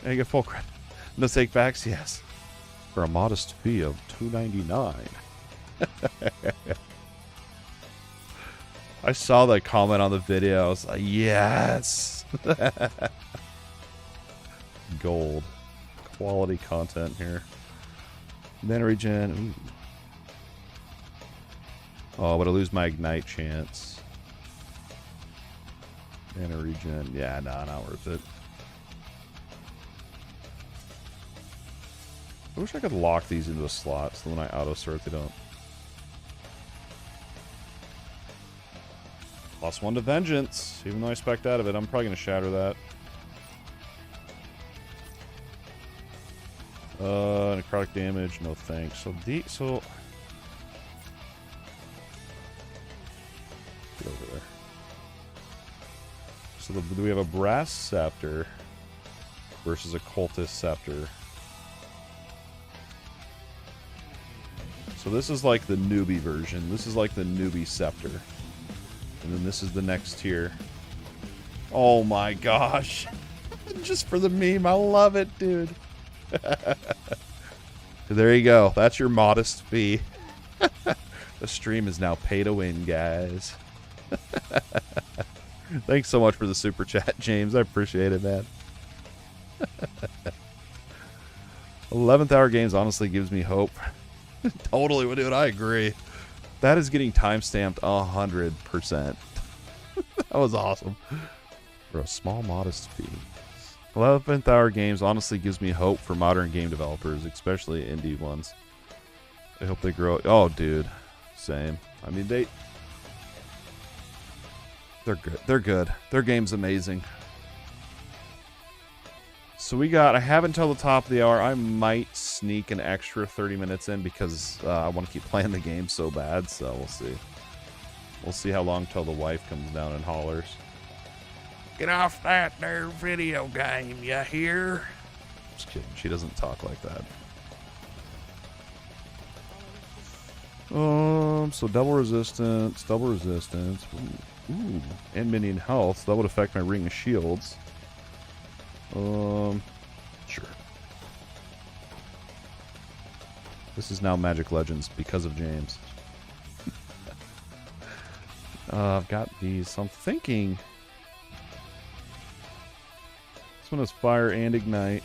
And you get full credit. No take backs, yes. For a modest fee of $2.99. I saw that comment on the video. I was like, yes. Gold. Quality content here. Mana regen. Ooh. Oh, but I lose my ignite chance. Mana regen. Yeah, nah, not worth it. I wish I could lock these into a slot so when I auto sort they don't. Plus 1 to Vengeance. Even though I spec'd out of it, I'm probably going to shatter that. Necrotic damage, no thanks. So get over there. So do we have a Brass Scepter versus a Cultist Scepter? So this is like the newbie version. This is like the newbie Scepter. And then this is the next tier. Oh my gosh. Just for the meme. I love it, dude. There you go. That's your modest fee. The stream is now pay to win, guys. Thanks so much for the super chat, James. I appreciate it, man. 11th hour games honestly gives me hope. Totally, dude. I agree. That is getting timestamped 100%. That was awesome. For a small, modest fee. 11th hour games honestly gives me hope for modern game developers, especially indie ones. I hope they grow. Oh, dude. Same. I mean, they're good. They're good. Their game's amazing. So I have until the top of the hour. I might sneak an extra 30 minutes in because I want to keep playing the game so bad, so we'll see. We'll see how long till the wife comes down and hollers. Get off that there video game, you hear? Just kidding. She doesn't talk like that. So double resistance. Ooh, and minion health. That would affect my ring of shields. Sure. This is now Magic Legends because of James. I've got these. So I'm thinking this one has fire and ignite.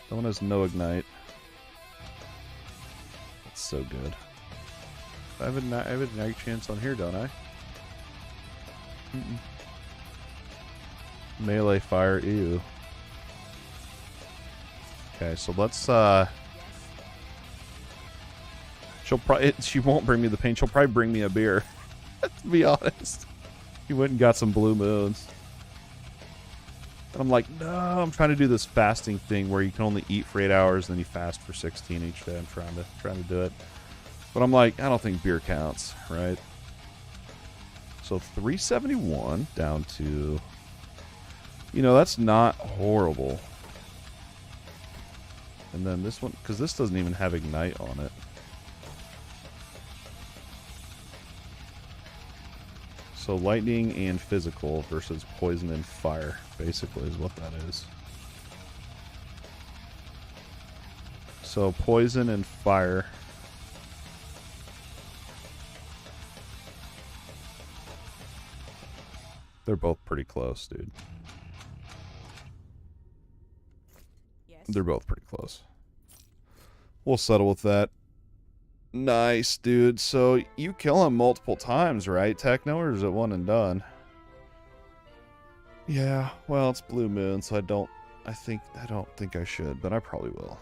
That one has no ignite. That's so good. I have an ignite chance on here, don't I? Melee fire, ew. Okay, so let's she won't bring me the pain, she'll probably bring me a beer. To be honest. He went and got some blue moons. And I'm like, no, I'm trying to do this fasting thing where you can only eat for 8 hours and then you fast for 16 each day. I'm trying to do it. But I'm like, I don't think beer counts, right? So 371 down to, that's not horrible. And then this one, because this doesn't even have ignite on it. So lightning and physical versus poison and fire, basically, is what that is. So poison and fire. They're both pretty close, dude. Yes. They're both pretty close. We'll settle with that. Nice, dude. So you kill him multiple times, right, Techno, or is it one and done? Yeah, well, it's Blue Moon, so I don't think I should, but I probably will.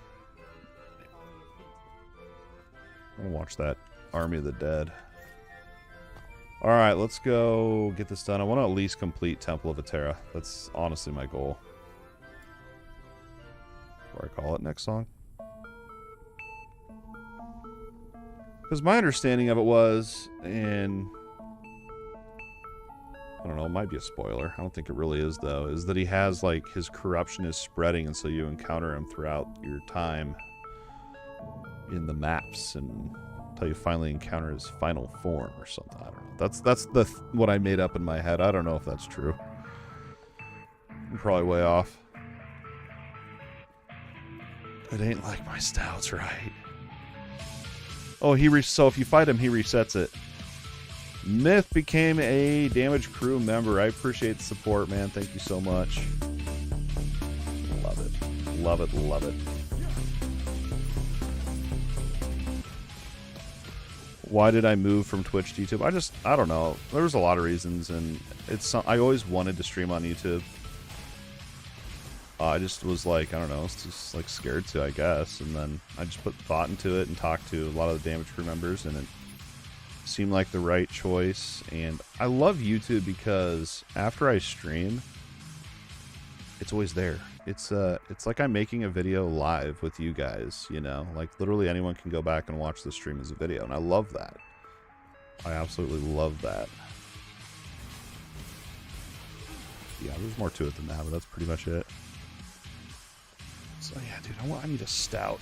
I'm gonna watch that Army of the Dead. Alright, let's go get this done. I want to at least complete Temple of Atera. That's honestly my goal. What do I call it next song? Because my understanding of it was, and I don't know, it might be a spoiler. I don't think it really is, though, is that he has, like, his corruption is spreading, and so you encounter him throughout your time in the maps and until you finally encounter his final form or something. I don't know. That's what I made up in my head. I don't know if that's true. I'm probably way off. It ain't like my stouts, right? Oh, so if you fight him, he resets it. Myth became a DMGCREW member. I appreciate the support, man. Thank you so much. Love it. Love it, love it. Why did I move from Twitch to YouTube? I don't know. There was a lot of reasons, and I always wanted to stream on YouTube. I just was like, I don't know, it's just like scared to, I guess. And then I just put thought into it and talked to a lot of the DMGCREW members, and it seemed like the right choice. And I love YouTube because after I stream, it's always there. It's like I'm making a video live with you guys, you know? Like, literally anyone can go back and watch the stream as a video, and I love that. I absolutely love that. Yeah, there's more to it than that, but that's pretty much it. So yeah, dude, I need a stout.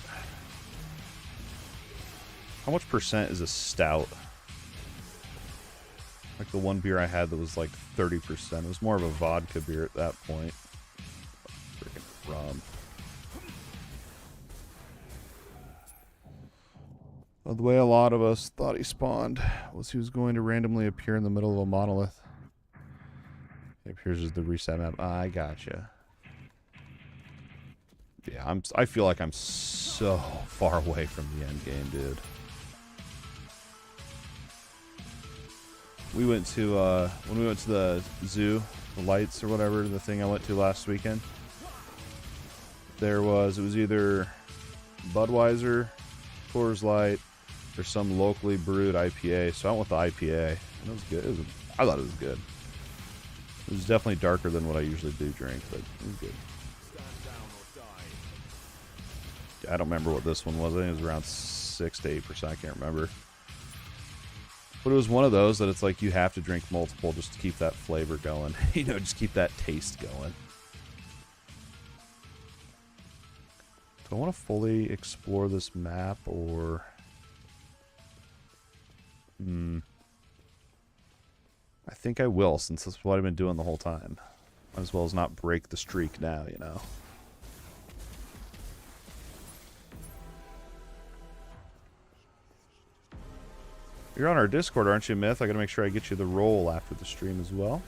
How much percent is a stout? Like the one beer I had that was like 30%. It was more of a vodka beer at that point. Freaking rum. Well, the way a lot of us thought he spawned was he was going to randomly appear in the middle of a monolith. It appears as the reset map. I gotcha. Yeah, I feel like I'm so far away from the end game, dude. We went to when we went to the zoo, the lights or whatever, the thing I went to last weekend. It was either Budweiser, Coors Light, or some locally brewed IPA. So I went with the IPA, and it was good. I thought it was good. It was definitely darker than what I usually do drink, but it was good. I don't remember what this one was. I think it was around 6 to 8%. I can't remember. But it was one of those that it's like you have to drink multiple just to keep that flavor going. You know, just keep that taste going. Do I want to fully explore this map or... I think I will, since that's what I've been doing the whole time. Might as well as not break the streak now, you know. You're on our Discord, aren't you, Myth? I gotta make sure I get you the role after the stream as well.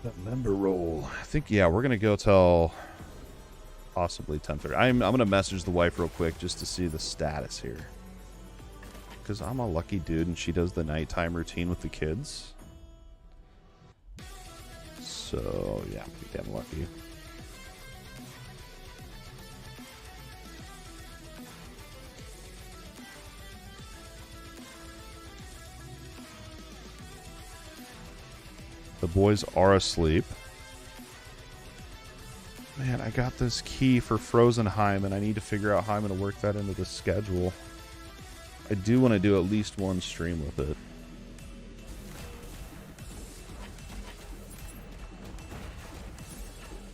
That member role. I think, yeah, we're gonna go till possibly 10:30. I'm gonna message the wife real quick just to see the status here. Because I'm a lucky dude and she does the nighttime routine with the kids. So, yeah, pretty damn lucky. The boys are asleep. Man, I got this key for Frozenheim, and I need to figure out how I'm going to work that into the schedule. I do want to do at least one stream with it.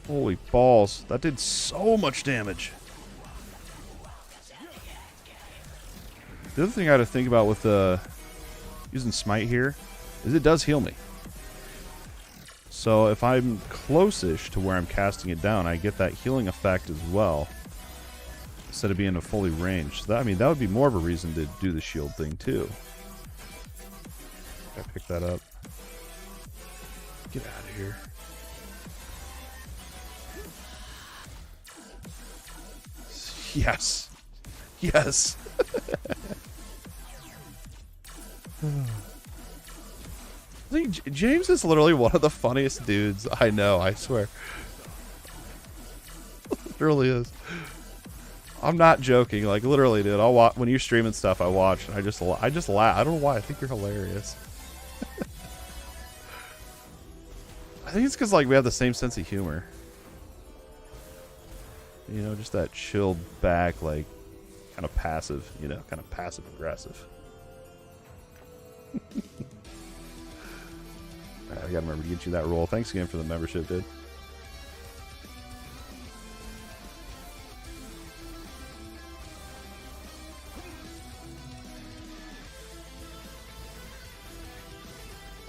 Holy balls. That did so much damage. The other thing I had to think about with using Smite here is it does heal me. So if I'm close-ish to where I'm casting it down, I get that healing effect as well, instead of being a fully ranged. So that, I mean, that would be more of a reason to do the shield thing too. I pick that up. Get out of here. Yes. Yes. I think James is literally one of the funniest dudes I know, I swear. It really is. I'm not joking, like literally, dude. I'll watch when you're streaming stuff. I watch. And I just laugh. I don't know why. I think you're hilarious. I think it's because like we have the same sense of humor. You know, just that chilled back, like kind of passive. You know, kind of passive aggressive. Alright, I gotta remember to get you that roll. Thanks again for the membership, dude.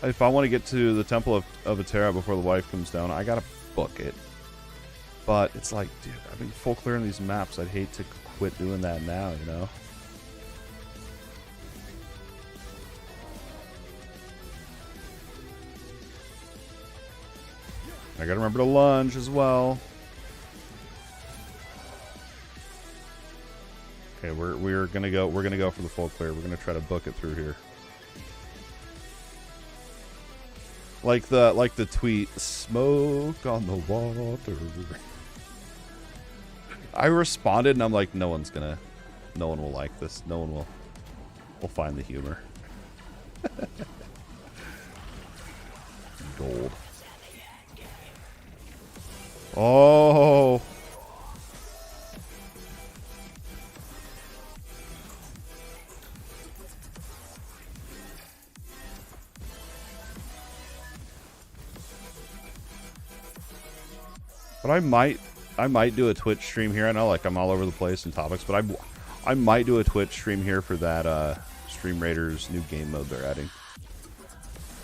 If I want to get to the Temple of Atera before the wife comes down, I gotta book it. But it's like, dude, I've been full clearing these maps. I'd hate to quit doing that now, you know? I gotta remember to lunge as well. Okay, we're gonna go for the full clear. We're gonna try to book it through here. Like the tweet, smoke on the water. I responded and I'm like, no one will like this. No one will find the humor. Gold. Oh. But I might do a Twitch stream here. I know, like, I'm all over the place in topics, but I might do a Twitch stream here for that Stream Raiders new game mode they're adding.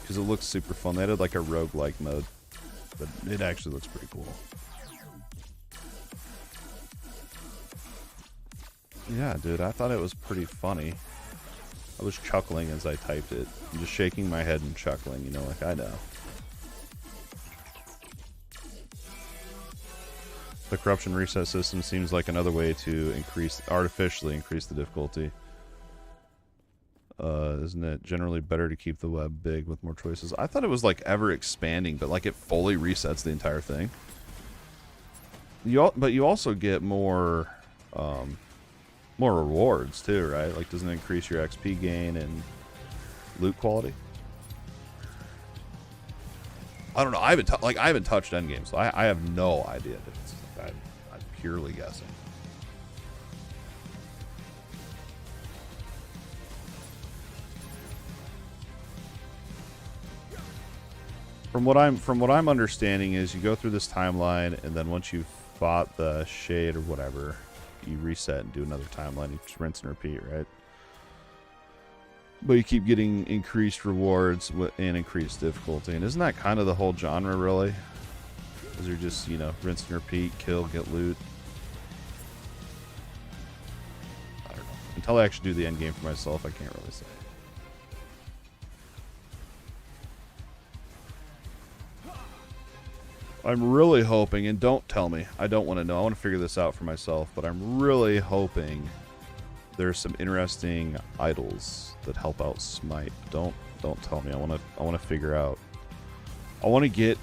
Because it looks super fun. They added, like, a roguelike mode. But it actually looks pretty cool. Yeah, dude, I thought it was pretty funny. I was chuckling as I typed it. I'm just shaking my head and chuckling, you know, like, I know. The corruption reset system seems like another way to artificially increase the difficulty. Isn't it generally better to keep the web big with more choices? I thought it was like ever expanding, but like it fully resets the entire thing. But you also get more rewards too, right? Like, doesn't it increase your XP gain and loot quality? I don't know. I haven't touched endgame, so I have no idea. I'm purely guessing. From what I'm understanding is you go through this timeline, and then once you've fought the shade or whatever, you reset and do another timeline. You just rinse and repeat, right? But you keep getting increased rewards and increased difficulty. And isn't that kind of the whole genre, really? Because you're just, you know, rinse and repeat, kill, get loot. I don't know. Until I actually do the end game for myself, I can't really say. I'm really hoping, and don't tell me, I don't want to know, I want to figure this out for myself, but I'm really hoping there's some interesting idols that help out Smite. Don't tell me. I want to figure out. I want to get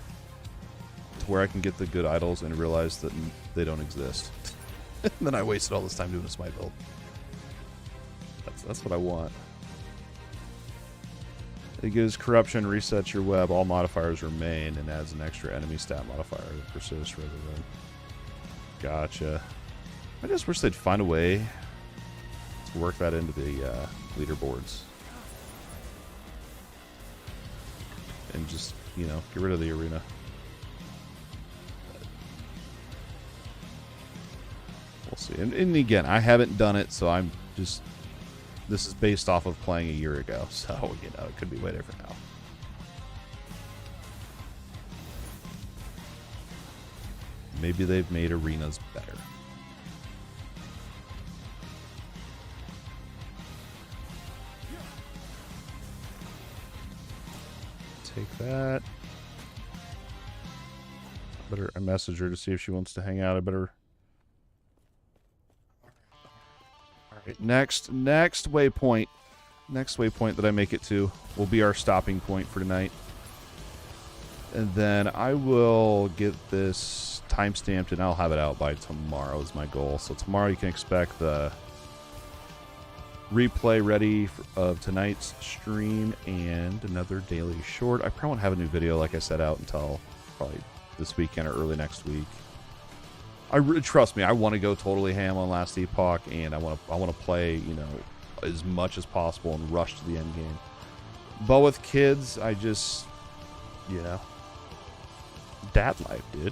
to where I can get the good idols and realize that they don't exist. And then I wasted all this time doing a Smite build. That's what I want. It gives corruption, resets your web, all modifiers remain, and adds an extra enemy stat modifier that persists rather than. Gotcha. I just wish they'd find a way to work that into the leaderboards. And just, you know, get rid of the arena. We'll see. And again, I haven't done it, so I'm just... This is based off of playing a year ago, so, you know, it could be way different now. Maybe they've made arenas better. Take that. I message her to see if she wants to hang out. I better... Alright, next waypoint. Next waypoint that I make it to will be our stopping point for tonight. And then I will get this timestamped and I'll have it out by tomorrow is my goal. So tomorrow you can expect the replay ready of tonight's stream and another daily short. I probably won't have a new video, like I said, out until probably this weekend or early next week. Trust me, I want to go totally ham on Last Epoch, and I want to play, you know, as much as possible and rush to the end game. But with kids, I just, you know, dad life, dude.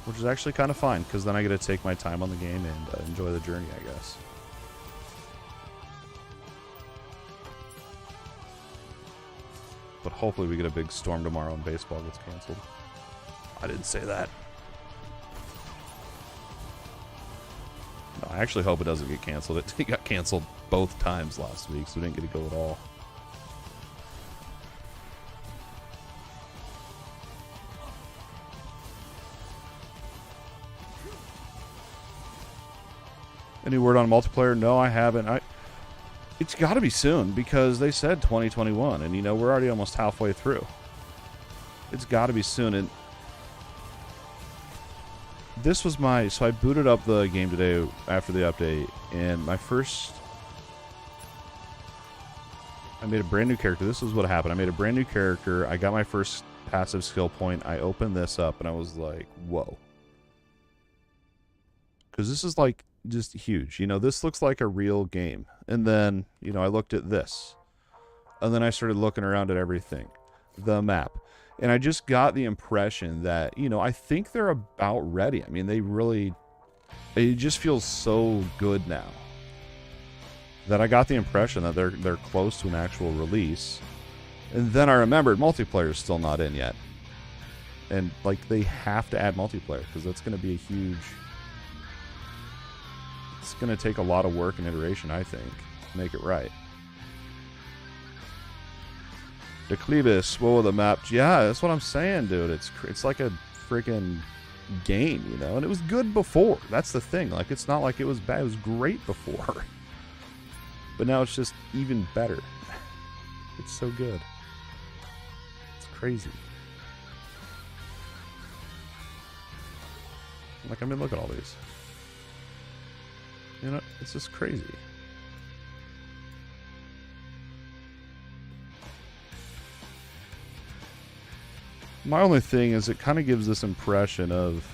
Which is actually kind of fine, because then I get to take my time on the game and enjoy the journey, I guess. But hopefully we get a big storm tomorrow and baseball gets canceled. I didn't say that. No, I actually hope it doesn't get canceled. It got canceled both times last week, so we didn't get to go at all. Any word on multiplayer? No, I haven't. It's got to be soon, because they said 2021, and you know we're already almost halfway through. It's got to be soon, and this was my... So I booted up the game today after the update, and my first... I made a brand new character. This is what happened. I made a brand new character. I got my first passive skill point. I opened this up, and I was like, whoa. Because this is like just huge. You know, this looks like a real game. And then, you know, I looked at this. And then I started looking around at everything. The map. And I just got the impression that, you know, I think they're about ready. I mean, they really... It just feels so good now. That I got the impression that they're close to an actual release. And then I remembered multiplayer is still not in yet. And, like, they have to add multiplayer, because that's going to be a huge... It's going to take a lot of work and iteration, I think, to make it right. Declivus, whoa, the map. Yeah, that's what I'm saying, dude. It's like a freaking game, you know? And it was good before. That's the thing. Like, it's not like it was bad. It was great before. But now it's just even better. It's so good. It's crazy. Like, I mean, look at all these. You know, it's just crazy. My only thing is it kind of gives this impression of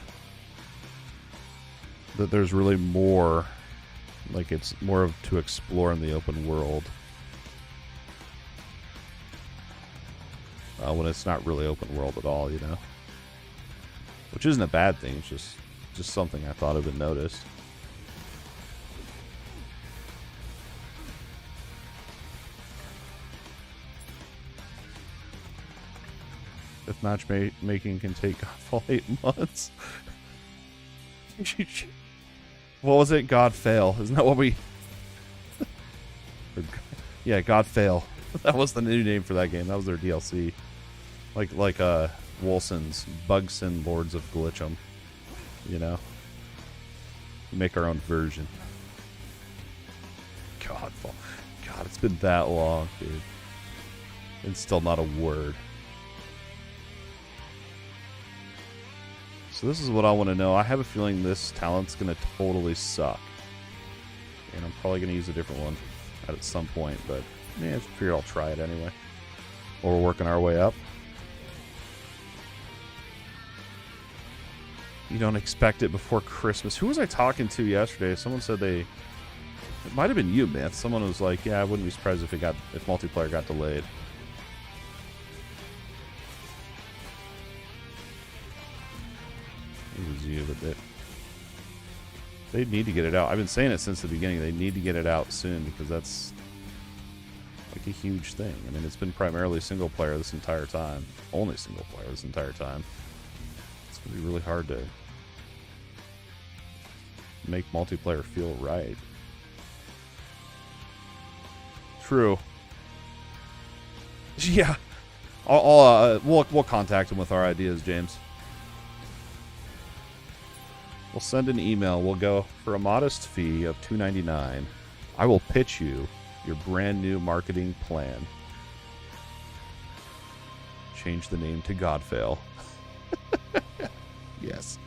that there's really more, like it's more of to explore in the open world. When it's not really open world at all, you know? Which isn't a bad thing, it's just something I thought of and noticed. If matchmaking can take all 8 months. What was it? God fail. Isn't that what we... Yeah, God fail. That was the new name for that game. That was their DLC. Like Wolson's Bugson Lords of Glitchum. You know? We make our own version. God, it's been that long, dude. And still not a word. So this is what I want to know. I have a feeling this talent's going to totally suck. And I'm probably going to use a different one at some point. But, yeah, I figure I'll try it anyway. Or we're working our way up. You don't expect it before Christmas. Who was I talking to yesterday? Someone said they... It might have been you, man. Someone was like, yeah, I wouldn't be surprised if multiplayer got delayed. It was you, but they need to get it out. I've been saying it since the beginning. They need to get it out soon because that's like a huge thing. I mean, it's been primarily single player this entire time. Only single player this entire time. It's going to be really hard to make multiplayer feel right. True. Yeah. We'll contact him with our ideas, James. We'll send an email. We'll go for a modest fee of $2.99. I will pitch you your brand new marketing plan. Change the name to Godfail. Yes.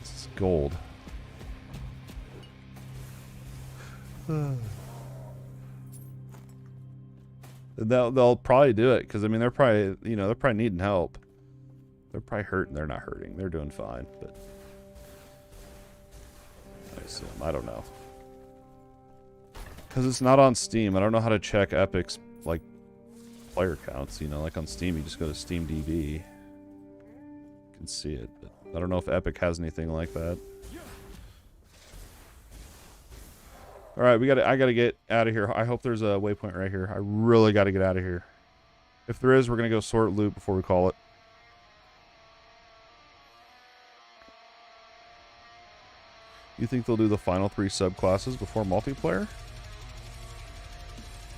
This is gold. They'll probably do it because I mean they're probably needing help. They're probably hurting. They're not hurting. They're doing fine, but I assume. I don't know. Because it's not on Steam. I don't know how to check Epic's, like, player counts. You know, like on Steam, you just go to SteamDB. You can see it, but I don't know if Epic has anything like that. Alright, I gotta get out of here. I hope there's a waypoint right here. I really gotta get out of here. If there is, we're gonna go sort loot before we call it. You think they'll do the final 3 subclasses before multiplayer?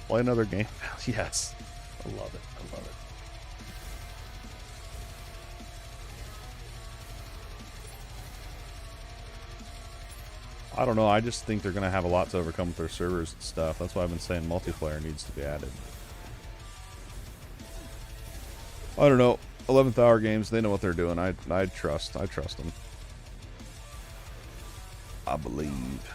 Play another game? Yes. I love it. I love it. I don't know. I just think they're going to have a lot to overcome with their servers and stuff. That's why I've been saying multiplayer needs to be added. I don't know. 11th hour games, they know what they're doing. I trust them. I believe.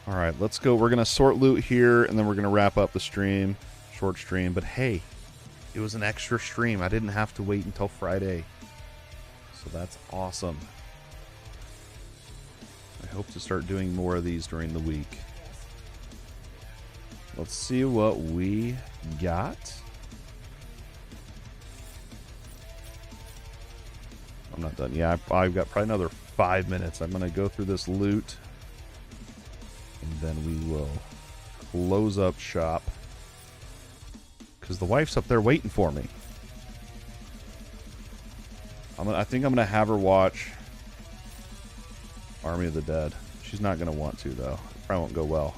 Alright, let's go. We're going to sort loot here, and then we're going to wrap up the stream. Short stream. But hey, it was an extra stream. I didn't have to wait until Friday. So that's awesome. I hope to start doing more of these during the week. Let's see what we got. I'm not done. Yeah, I've got probably another 5 minutes. I'm going to go through this loot. And then we will close up shop. Because the wife's up there waiting for me. I think I'm going to have her watch Army of the Dead. She's not going to want to, though. It probably won't go well.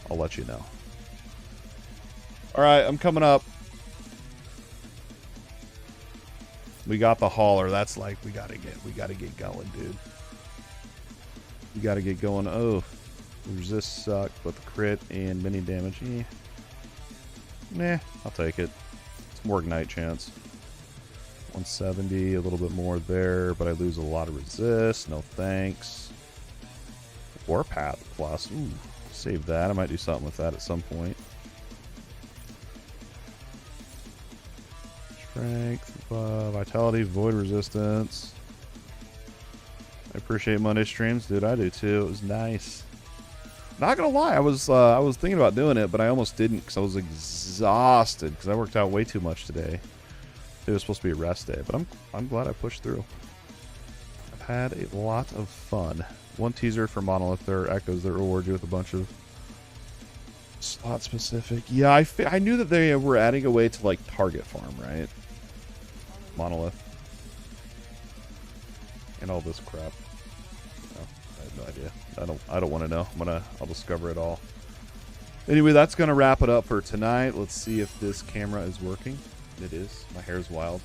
I'll let you know. Alright, I'm coming up. We got the hauler. That's like we gotta get going, dude. We gotta get going. Oh, resist suck, but the crit and mini damage. Nah, I'll take it. It's more ignite chance. 170, a little bit more there, but I lose a lot of resist. No thanks. Warpath plus. Ooh, save that. I might do something with that at some point. Strength, vitality, void resistance. I appreciate Monday streams, dude. I do too. It was nice. Not gonna lie, I was thinking about doing it, but I almost didn't because I was exhausted because I worked out way too much today. It was supposed to be a rest day, but I'm glad I pushed through. I've had a lot of fun. One teaser for Monolith. There echoes that reward you with a bunch of slot specific. Yeah, I knew that they were adding a way to like target farm, right? Monolith and all this crap. No, I have no idea. I don't want to know. I'll discover it all. Anyway, that's gonna wrap it up for tonight. Let's see if this camera is working. It is. My hair's wild.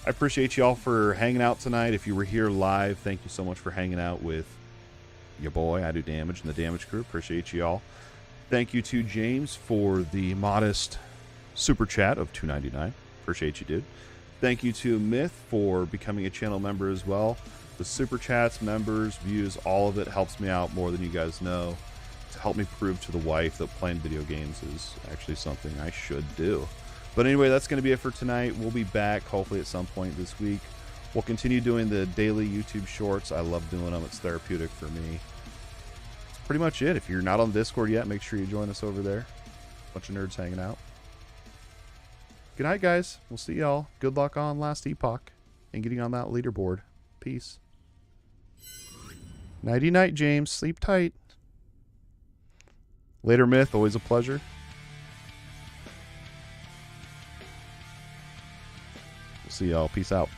I appreciate y'all for hanging out tonight. If you were here live, thank you so much for hanging out with your boy, I Do Damage, and the Damage Crew. Appreciate y'all. Thank you to James for the modest super chat of $2.99. Appreciate you, dude. Thank you to Myth for becoming a channel member as well. The super chats, members, views, all of it helps me out more than you guys know. To help me prove to the wife that playing video games is actually something I should do. But anyway, that's going to be it for tonight. We'll be back hopefully at some point this week. We'll continue doing the daily YouTube shorts. I love doing them. It's therapeutic for me. That's pretty much it. If you're not on Discord yet, make sure you join us over there. Bunch of nerds hanging out. Good night, guys. We'll see y'all. Good luck on Last Epoch and getting on that leaderboard. Peace. Nighty night, James. Sleep tight. Later, Myth. Always a pleasure. We'll see y'all. Peace out.